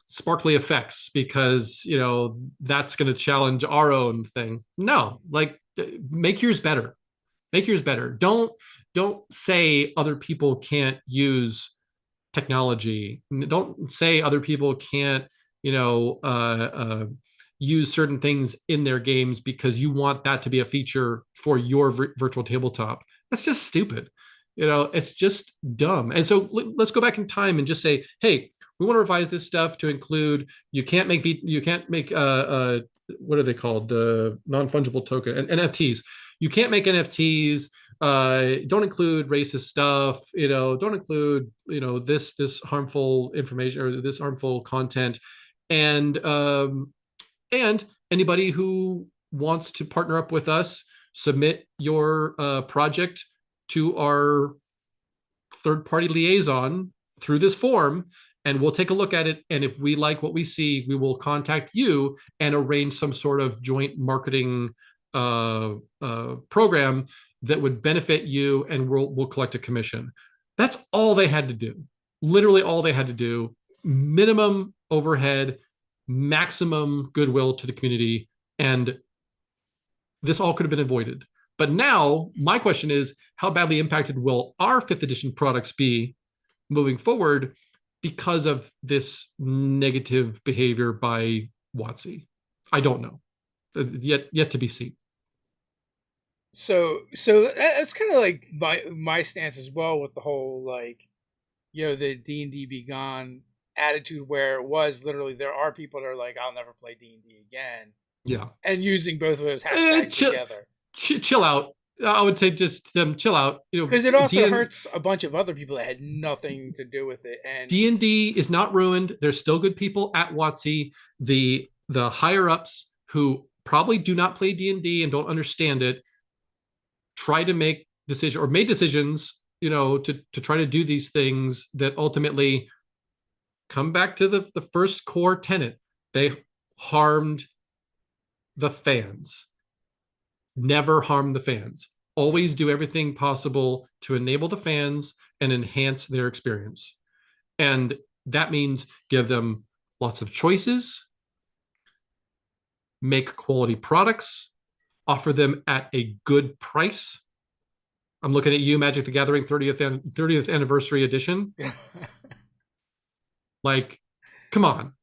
C: sparkly effects because that's going to challenge our own thing. No, like, make yours better. Make yours better. Don't say other people can't use technology. Don't say other people can't, use certain things in their games because you want that to be a feature for your virtual tabletop. That's just stupid. It's just dumb. And so let's go back in time and just say, hey, we want to revise this stuff to include you can't make what are they called, the non-fungible token and NFTs. You can't make NFTs. Don't include racist stuff. Don't include this harmful information or this harmful content. And um and anybody who wants to partner up with us, submit your project to our third party liaison through this form, and we'll take a look at it. And if we like what we see, we will contact you and arrange some sort of joint marketing program that would benefit you, and we'll collect a commission. That's all they had to do. Literally all they had to do. Minimum overhead, maximum goodwill to the community, and this all could have been avoided. But now my question is, how badly impacted will our fifth edition products be moving forward because of this negative behavior by WotC? I don't know. Yet to be seen.
A: So that's kind of like my stance as well with the whole, like, the D&D be gone attitude, where it was literally there are people that are like, I'll never play D&D again,
C: Yeah.
A: and using both of those hashtags
C: Chill,
A: together,
C: chill out. I would say just them chill out.
A: because it also
C: D
A: hurts a bunch of other people that had nothing to do with it. And
C: D&D is not ruined. There's still good people at WotC. The higher ups who probably do not play D&D and don't understand it try to make decisions or made decisions, to try to do these things that ultimately come back to the first core tenet. They harmed the fans. Never harm the fans. Always do everything possible to enable the fans and enhance their experience. And that means give them lots of choices, make quality products, offer them at a good price. I'm looking at you, Magic the Gathering 30th anniversary edition. Like, come on.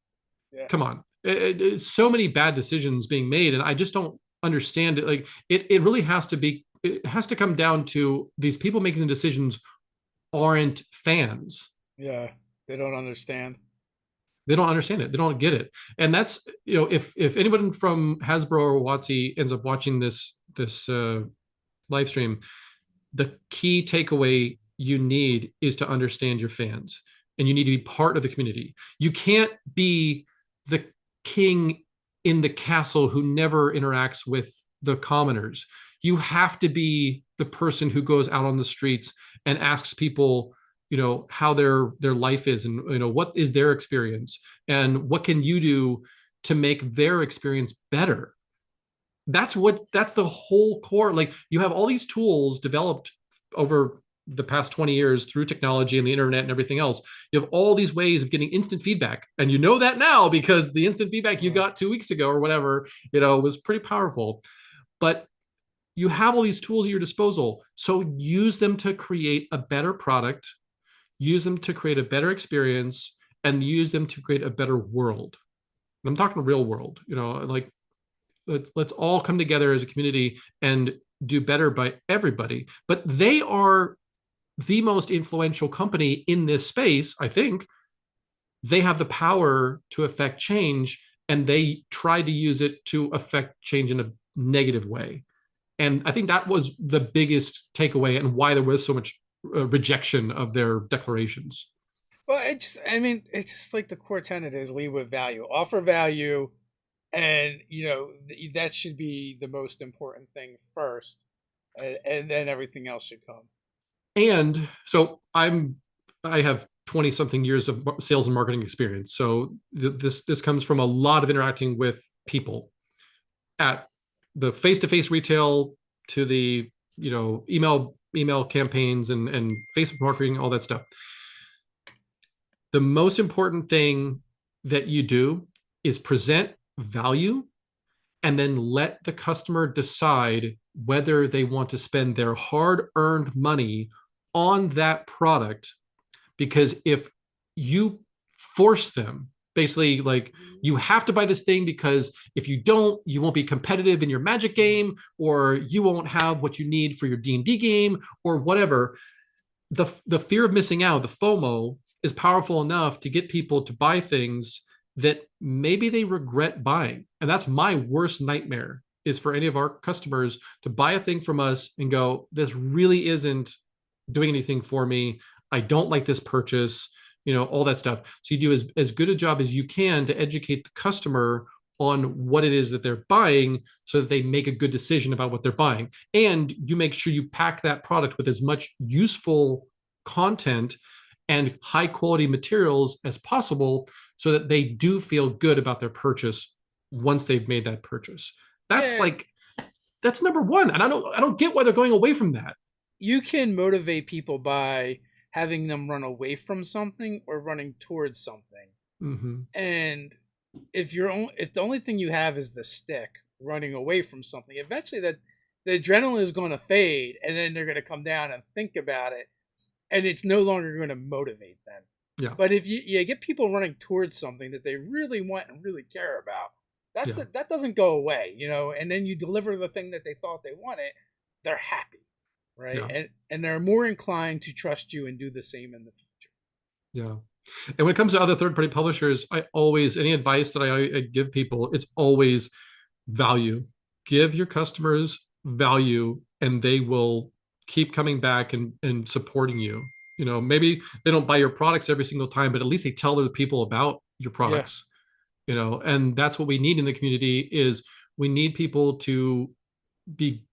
A: yeah,
C: Come on. So many bad decisions being made, and I just don't understand it. Like it really has to be. It has to come down to these people making the decisions aren't fans.
A: Yeah, they don't understand.
C: They don't understand it. They don't get it. And that's, if anyone from Hasbro or WotC ends up watching this live stream, the key takeaway you need is to understand your fans, and you need to be part of the community. You can't be the king in the castle who never interacts with the commoners. You have to be the person who goes out on the streets and asks people, how their life is, and what is their experience, and what can you do to make their experience better. That's the whole core. Like, you have all these tools developed over the past 20 years through technology and the internet and everything else. You have all these ways of getting instant feedback, and you know that now because the instant feedback you got 2 weeks ago or whatever, was pretty powerful. But you have all these tools at your disposal, so use them to create a better product, use them to create a better experience, and use them to create a better world. And I'm talking real world, like, let's all come together as a community and do better by everybody. But they are the most influential company in this space. I think they have the power to affect change, and they try to use it to affect change in a negative way. And I think that was the biggest takeaway, and why there was so much rejection of their declarations.
A: Well, I mean, it's just like the core tenet is lead with value, offer value, and that should be the most important thing first, and then everything else should come.
C: And so I have 20 something years of sales and marketing experience. So this comes from a lot of interacting with people, at the face-to-face retail, to the email campaigns, and Facebook marketing, all that stuff. The most important thing that you do is present value, and then let the customer decide whether they want to spend their hard-earned money on that product. Because if you force them, basically, like, you have to buy this thing, because if you don't, you won't be competitive in your Magic game, or you won't have what you need for your D&D game, or whatever. The fear of missing out, the FOMO, is powerful enough to get people to buy things that maybe they regret buying. And that's my worst nightmare, is for any of our customers to buy a thing from us and go, this really isn't doing anything for me. I don't like this purchase, all that stuff. So you do as good a job as you can to educate the customer on what it is that they're buying, so that they make a good decision about what they're buying. And you make sure you pack that product with as much useful content and high quality materials as possible, so that they do feel good about their purchase once they've made that purchase. That's
A: Yeah,
C: like, that's number one. And I don't get why they're going away from that.
A: you can motivate people by having them run away from something or running towards something.
C: Mm-hmm.
A: And if the only thing you have is the stick running away from something, eventually that the adrenaline is going to fade, and then they're going to come down and think about it, and it's no longer going to motivate them.
C: Yeah.
A: But if you get people running towards something that they really want and really care about,
C: Yeah.
A: that doesn't go away, and then you deliver the thing that they thought they wanted, they're happy, right?
C: Yeah.
A: And they're more inclined to trust you and do the same in the future.
C: Yeah. And when it comes to other third party publishers, any advice that I give people, it's always value. Give your customers value, and they will keep coming back and supporting you. Maybe they don't buy your products every single time, but at least they tell other people about your
A: Yeah.
C: products. And that's what we need in the community. Is we need people to be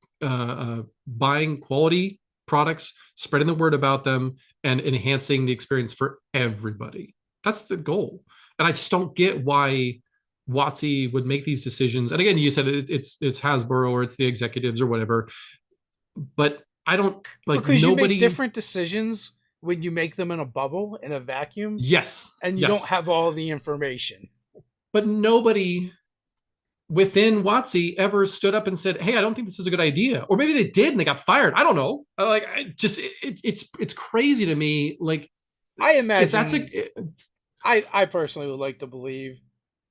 C: buying quality products, spreading the word about them, and enhancing the experience for everybody. That's the goal. And I just don't get why WotC would make these decisions. And again, you said it's Hasbro, or it's the executives, or whatever. But I don't, like,
A: Because you make
C: nobody.
A: different decisions when you make them in a bubble, in a vacuum,
C: Yes,
A: and you don't
C: yes.
A: have all the information.
C: But nobody within WotC ever stood up and said, "Hey, I don't think this is a good idea," or maybe they did and they got fired. I don't know. Like, it's crazy to me. Like,
A: I
C: if that's
A: imagine
C: a
A: I personally would like to believe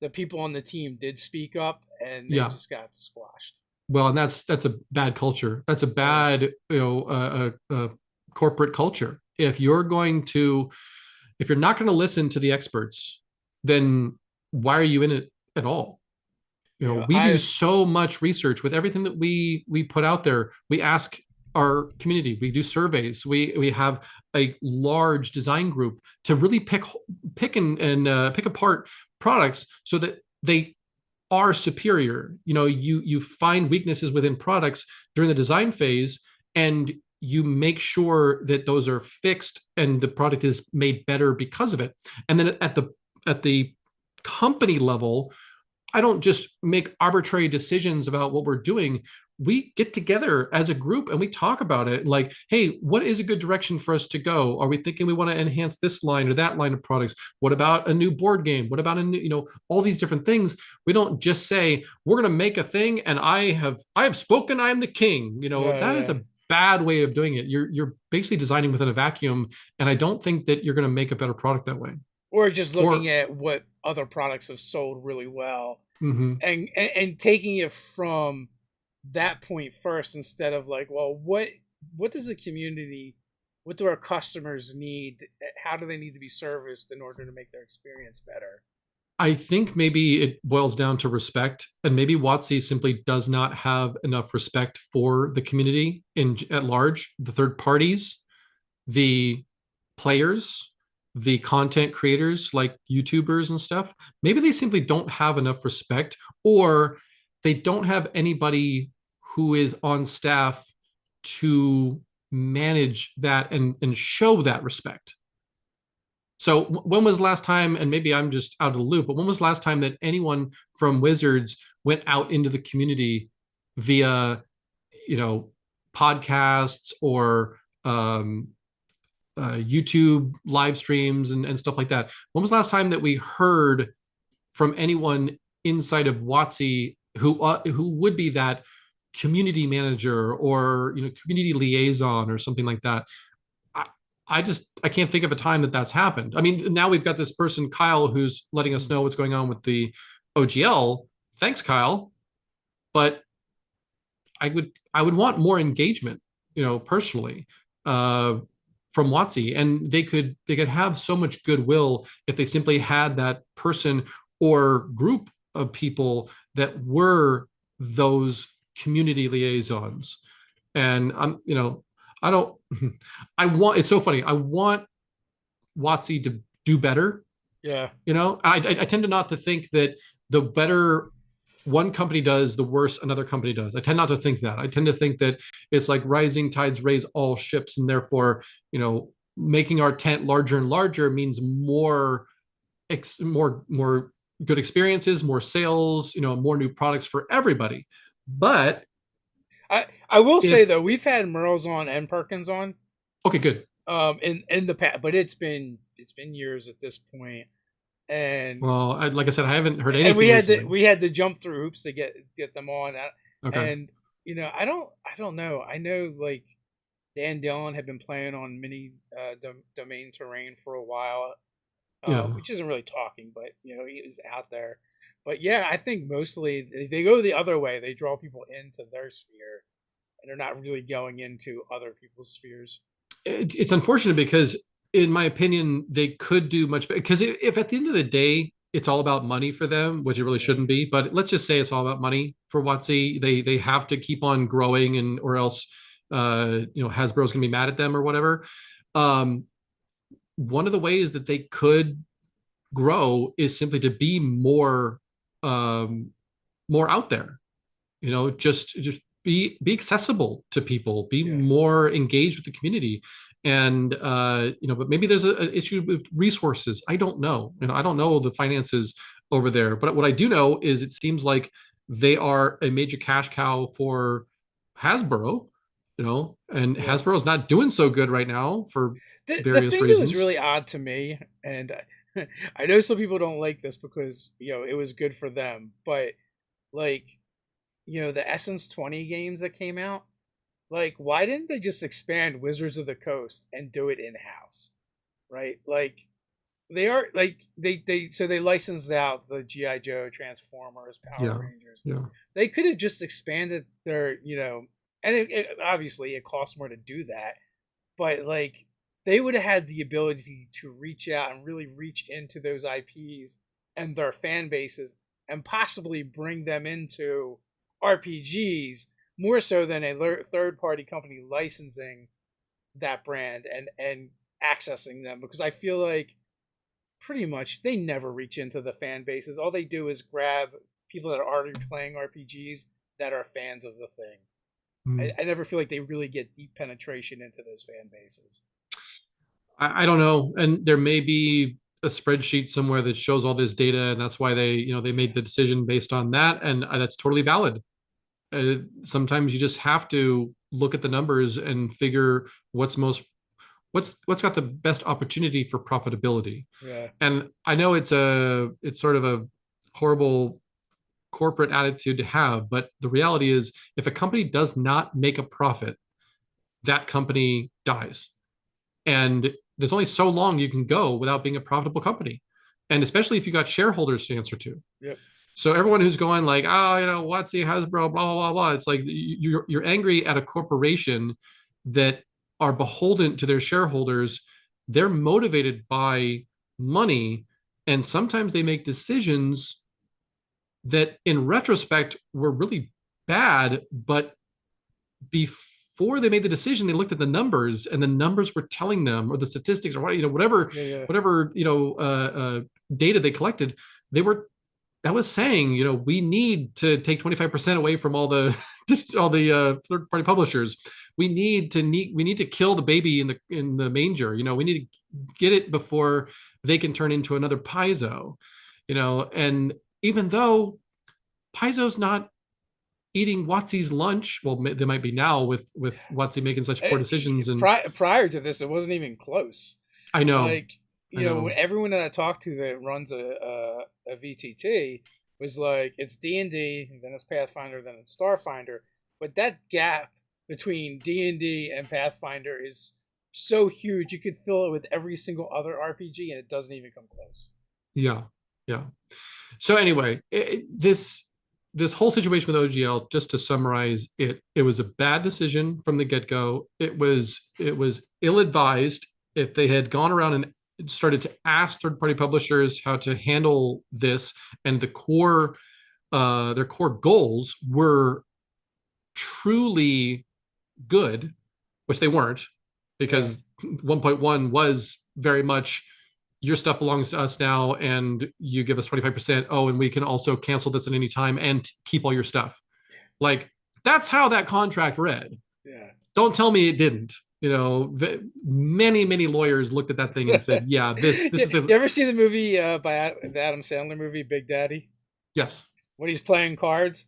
A: the people on the team did speak up, and they
C: Yeah.
A: just got squashed.
C: Well, and that's a bad culture. That's a
A: Yeah,
C: bad, corporate culture. If you're not going to listen to the experts, then why are you in it at all? We do
A: I've
C: so much research with everything that we put out there. We ask our community, we do surveys, we have a large design group to really and pick apart products so that they are superior. You find weaknesses within products during the design phase, and you make sure that those are fixed and the product is made better because of it. And then at the company level, I don't just make arbitrary decisions about what we're doing. We get together as a group and we talk about it. Like, hey, what is a good direction for us to go? Are we thinking we want to enhance this line or that line of products? What about a new board game? What about a new, all these different things? We don't just say we're going to make a thing and I have spoken. I am the king.
A: yeah,
C: That is
A: yeah.
C: a bad way of doing it. You're basically designing within a vacuum, and I don't think that you're going to make a better product that way.
A: Or just looking
C: Or,
A: at what other products have sold really well,
C: mhm.
A: and taking it from that point first, instead of like, well, what does the community, what do our customers need, how do they need to be serviced in order to make their experience better?
C: I think maybe it boils down to respect, and maybe WotC simply does not have enough respect for the community at large, the third parties, the players, the content creators like YouTubers and stuff. Maybe they simply don't have enough respect, or they don't have anybody who is on staff to manage that and show that respect. So when was the last time, and maybe I'm just out of the loop, but when was the last time that anyone from Wizards went out into the community via, you know, podcasts or YouTube live streams and stuff like that? When was the last time that we heard from anyone inside of WotC who would be that community manager or community liaison or something like that? I, I can't think of a time that that's happened. I mean, now we've got this person Kyle who's letting us know what's going on with the OGL. Thanks, Kyle. But I would want more engagement, personally, uh, from WotC, and they could have so much goodwill if they simply had that person or group of people that were those community liaisons. And I don't. It's so funny. I want WotC to do better.
A: Yeah.
C: I tend to not to think that the better one company does, the worse another company does. I tend not to think that. I tend to think that it's like rising tides raise all ships, and therefore, making our tent larger and larger means more good experiences, more sales, more new products for everybody. But
A: I will say
C: if
A: though, we've had Merles on and Perkins on,
C: okay, good.
A: in the past, but it's been years at this point, and
C: Well, like I said, I haven't heard
A: and we
C: anything
A: had to
C: recently.
A: we had to jump through hoops to get them on.
C: Okay.
A: And I don't know. I know, like, Dan Dillon had been playing on mini domain terrain for a while,
C: Yeah.
A: which isn't really talking, but he was out there. But yeah, I think mostly they go the other way. They draw people into their sphere, and they're not really going into other people's spheres.
C: It's unfortunate because, in my opinion, they could do much better. Because if at the end of the day it's all about money for them, which it really
A: Yeah,
C: shouldn't be, but let's just say it's all about money for WotC. They have to keep on growing, and or else Hasbro's gonna be mad at them or whatever. Um, One of the ways that they could grow is simply to be um, more out there. Just be accessible to people, be
A: yeah.
C: more engaged with the community. And but maybe there's an issue with resources. I don't know. I don't know the finances over there, but what I do know is it seems like they are a major cash cow for Hasbro. And
A: Yeah.
C: Hasbro is not doing so good right now for
A: The
C: various
A: thing that was
C: reasons.
A: really odd to me, and I know some people don't like this because it was good for them, but like, the Essence 20 games that came out, like, why didn't they just expand Wizards of the Coast and do it in house, right? Like, They are like they licensed out the GI Joe, Transformers, Power
C: Yeah,
A: Rangers.
C: yeah.
A: They could have just expanded their, and obviously it costs more to do that, but like they would have had the ability to reach out and really reach into those IPs and their fan bases and possibly bring them into RPGs more so than a third party company licensing that brand and accessing them, because I feel like pretty much they never reach into the fan bases. All they do is grab people that are already playing RPGs that are fans of the thing.
C: Mm.
A: I never feel like they really get deep penetration into those fan bases.
C: I don't know. And there may be a spreadsheet somewhere that shows all this data, and that's why they made the decision based on that, and that's totally valid. Sometimes you just have to look at the numbers and figure what's got the best opportunity for profitability.
A: Yeah,
C: And I know it's sort of a horrible corporate attitude to have, but the reality is if a company does not make a profit, that company dies. And there's only so long you can go without being a profitable company. And especially if you got shareholders to answer to.
A: yep,
C: So everyone who's going like, oh, what's the Hasbro, blah, blah, blah, blah. It's like you're angry at a corporation that are beholden to their shareholders. They're motivated by money. And sometimes they make decisions that in retrospect were really bad, but before they made the decision, they looked at the numbers, and the numbers were telling them, or the statistics, or whatever,
A: yeah, yeah,
C: whatever data they collected, they were that was saying, we need to take 25% away from all the just all the third party publishers. We need to kill the baby in the manger. We need to get it before they can turn into another Paizo. And even though Paizo's not eating Watsy's lunch. Well, they might be now with Watsy making such poor decisions. And
A: prior to this, it wasn't even close.
C: I know,
A: Like,
C: I know,
A: everyone that I talked to that runs a VTT was like, it's D&D, then it's Pathfinder, then it's Starfinder. But that gap between D&D and Pathfinder is so huge, you could fill it with every single other RPG, and it doesn't even come close.
C: yeah, yeah. So anyway, this whole situation with OGL, just to summarize it was a bad decision from the get-go. It was ill-advised. If they had gone around and started to ask third-party publishers how to handle this, and their core goals were truly good, which they weren't,
A: Yeah,
C: because 1.1 was very much your stuff belongs to us now, and you give us 25%. Oh, and we can also cancel this at any time and keep all your stuff. Like, that's how that contract read.
A: yeah.
C: Don't tell me it didn't. Many lawyers looked at that thing and said, yeah, this is
A: You ever see the movie the Adam Sandler movie Big Daddy,
C: yes,
A: when he's playing cards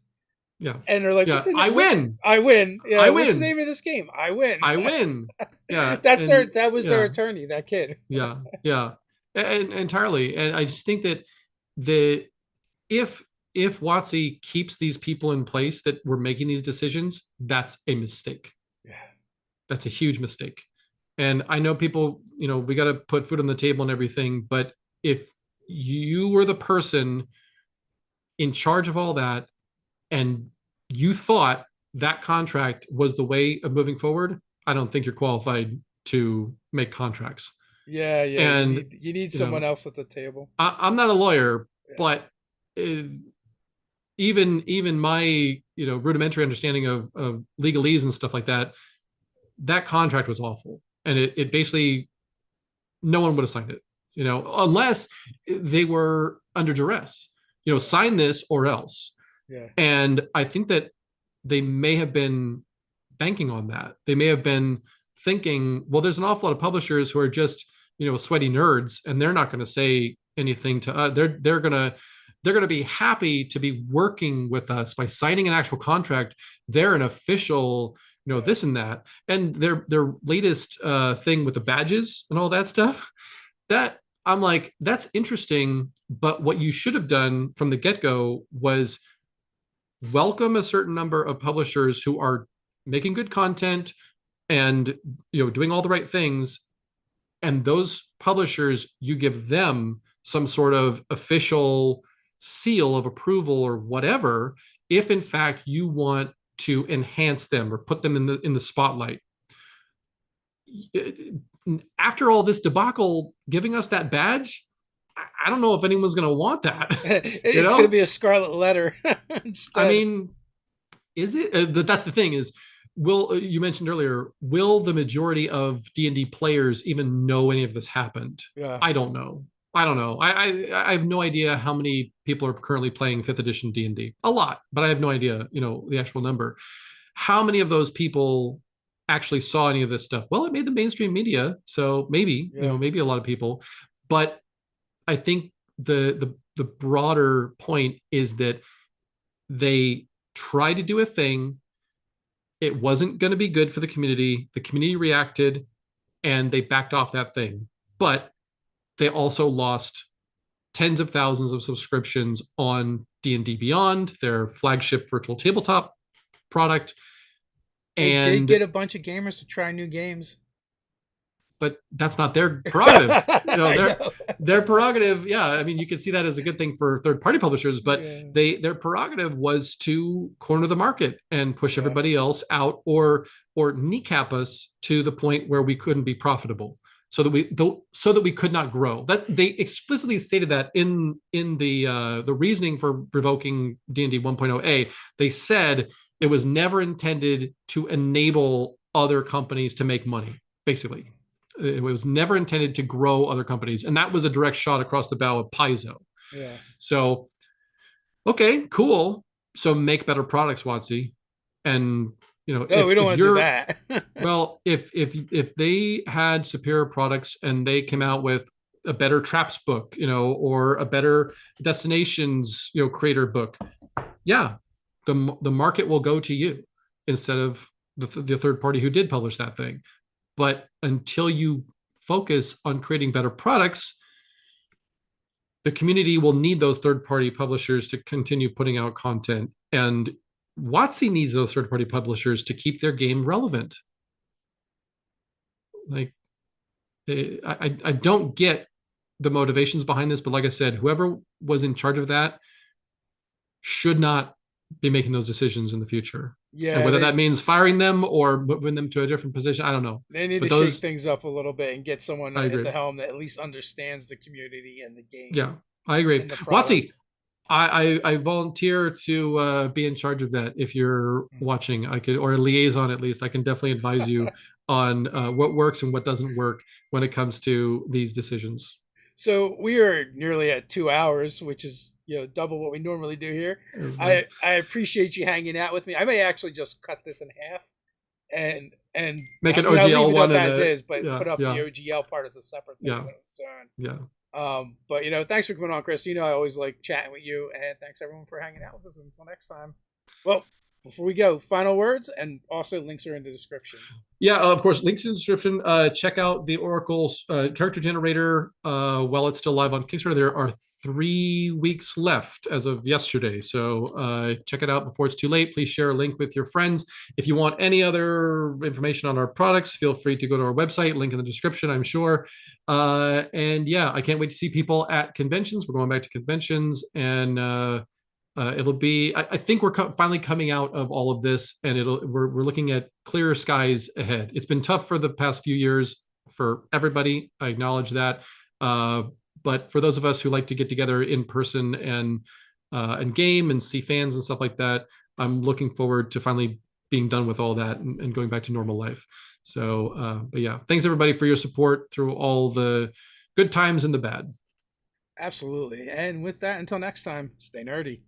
C: yeah,
A: and they're like,
C: yeah, I win,
A: I win. Yeah,
C: I
A: what's the
C: win,
A: name of this game? I win.
C: I win. Yeah,
A: That was their
C: yeah,
A: attorney, that kid.
C: yeah, yeah, and entirely. And I just think that the if Watsy keeps these people in place that were making these decisions, that's a mistake.
A: Yeah.
C: That's a huge mistake. And I know people, we got to put food on the table and everything, but if you were the person in charge of all that and you thought that contract was the way of moving forward, I don't think you're qualified to make contracts.
A: Yeah, yeah.
C: And
A: You need someone else at the table.
C: I'm not a lawyer,
A: Yeah.
C: but even my rudimentary understanding of legalese and stuff like that contract was awful, and it basically no one would have signed it, unless they were under duress, sign this or else.
A: Yeah.
C: And I think that they may have been banking on that. They may have been thinking, well, there's an awful lot of publishers who are just sweaty nerds, and they're not going to say anything to us. They're going to be happy to be working with us by signing an actual contract. They're an official, this and that. And their latest thing with the badges and all that stuff, that I'm like, that's interesting. But what you should have done from the get-go was welcome a certain number of publishers who are making good content and doing all the right things. And those publishers, you give them some sort of official seal of approval or whatever, if in fact you want to enhance them or put them in the spotlight. After all this debacle, giving us that badge, I don't know if anyone's going to want that.
A: It's going to be a scarlet letter
C: I
A: instead.
C: mean, is it? That's the thing is, will you mentioned earlier, will the majority of D&D players even know any of this happened?
A: Yeah.
C: I don't know. I have no idea how many people are currently playing 5th edition D&D. A lot, but I have no idea, the actual number. How many of those people actually saw any of this stuff? Well, it made the mainstream media, so maybe,
A: Yeah.
C: maybe a lot of people. But I think the broader point is that they tried to do a thing. It wasn't going to be good for the community. The community reacted and they backed off that thing. But they also lost tens of thousands of subscriptions on D&D Beyond, their flagship virtual tabletop product.
A: They did
C: And
A: get a bunch of gamers to try new games.
C: But that's not their prerogative.
A: I know.
C: Their prerogative, yeah. I mean, you can see that as a good thing for third-party publishers, but
A: Yeah.
C: their prerogative was to corner the market and push
A: Yeah.
C: everybody else out, or kneecap us to the point where we couldn't be profitable, so that we could not grow. That they explicitly stated that in the reasoning for revoking D&D 1.0a. They said it was never intended to enable other companies to make money, basically. It was never intended to grow other companies. And that was a direct shot across the bow of Paizo.
A: Yeah.
C: So, okay, cool. So make better products, Watsy. And,
A: no, we don't want to do that.
C: Well, if they had superior products and they came out with a better traps book, or a better destinations, creator book, yeah, the market will go to you instead of the third party who did publish that thing. But until you focus on creating better products, the community will need those third-party publishers to continue putting out content. And WotC needs those third-party publishers to keep their game relevant. Like, I don't get the motivations behind this, but like I said, whoever was in charge of that should not be making those decisions in the future.
A: Yeah,
C: and whether that means firing them or moving them to a different position, I don't know.
A: They need to shake things up a little bit and get someone at the helm that at least understands the community and the game.
C: Yeah, I agree. WotC, I volunteer to be in charge of that. If you're watching, I could, or a liaison at least, I can definitely advise you on what works and what doesn't work when it comes to these decisions.
A: So we are nearly at 2 hours, which is double what we normally do here. I appreciate you hanging out with me. I may actually just cut this in half and
C: make an OGL one
A: as is, but put up the OGL part as a separate thing.
C: Yeah.
A: But thanks for coming on, Chris. I always like chatting with you, and thanks everyone for hanging out with us. Until next time. Well, before we go, final words, and also links are in the description.
C: Yeah, of course, links in the description. Check out the Oracle character generator while it's still live on Kickstarter. There are 3 weeks left as of yesterday, so check it out before it's too late. Please share a link with your friends. If you want any other information on our products, feel free to go to our website, link in the description, I'm sure. And yeah, I can't wait to see people at conventions. We're going back to conventions, and it'll be, I think we're finally coming out of all of this, and we're looking at clearer skies ahead. It's been tough for the past few years for everybody. I acknowledge that. But for those of us who like to get together in person and game and see fans and stuff like that, I'm looking forward to finally being done with all that and going back to normal life. So, but yeah, thanks everybody for your support through all the good times and the bad.
A: Absolutely. And with that, until next time, stay nerdy.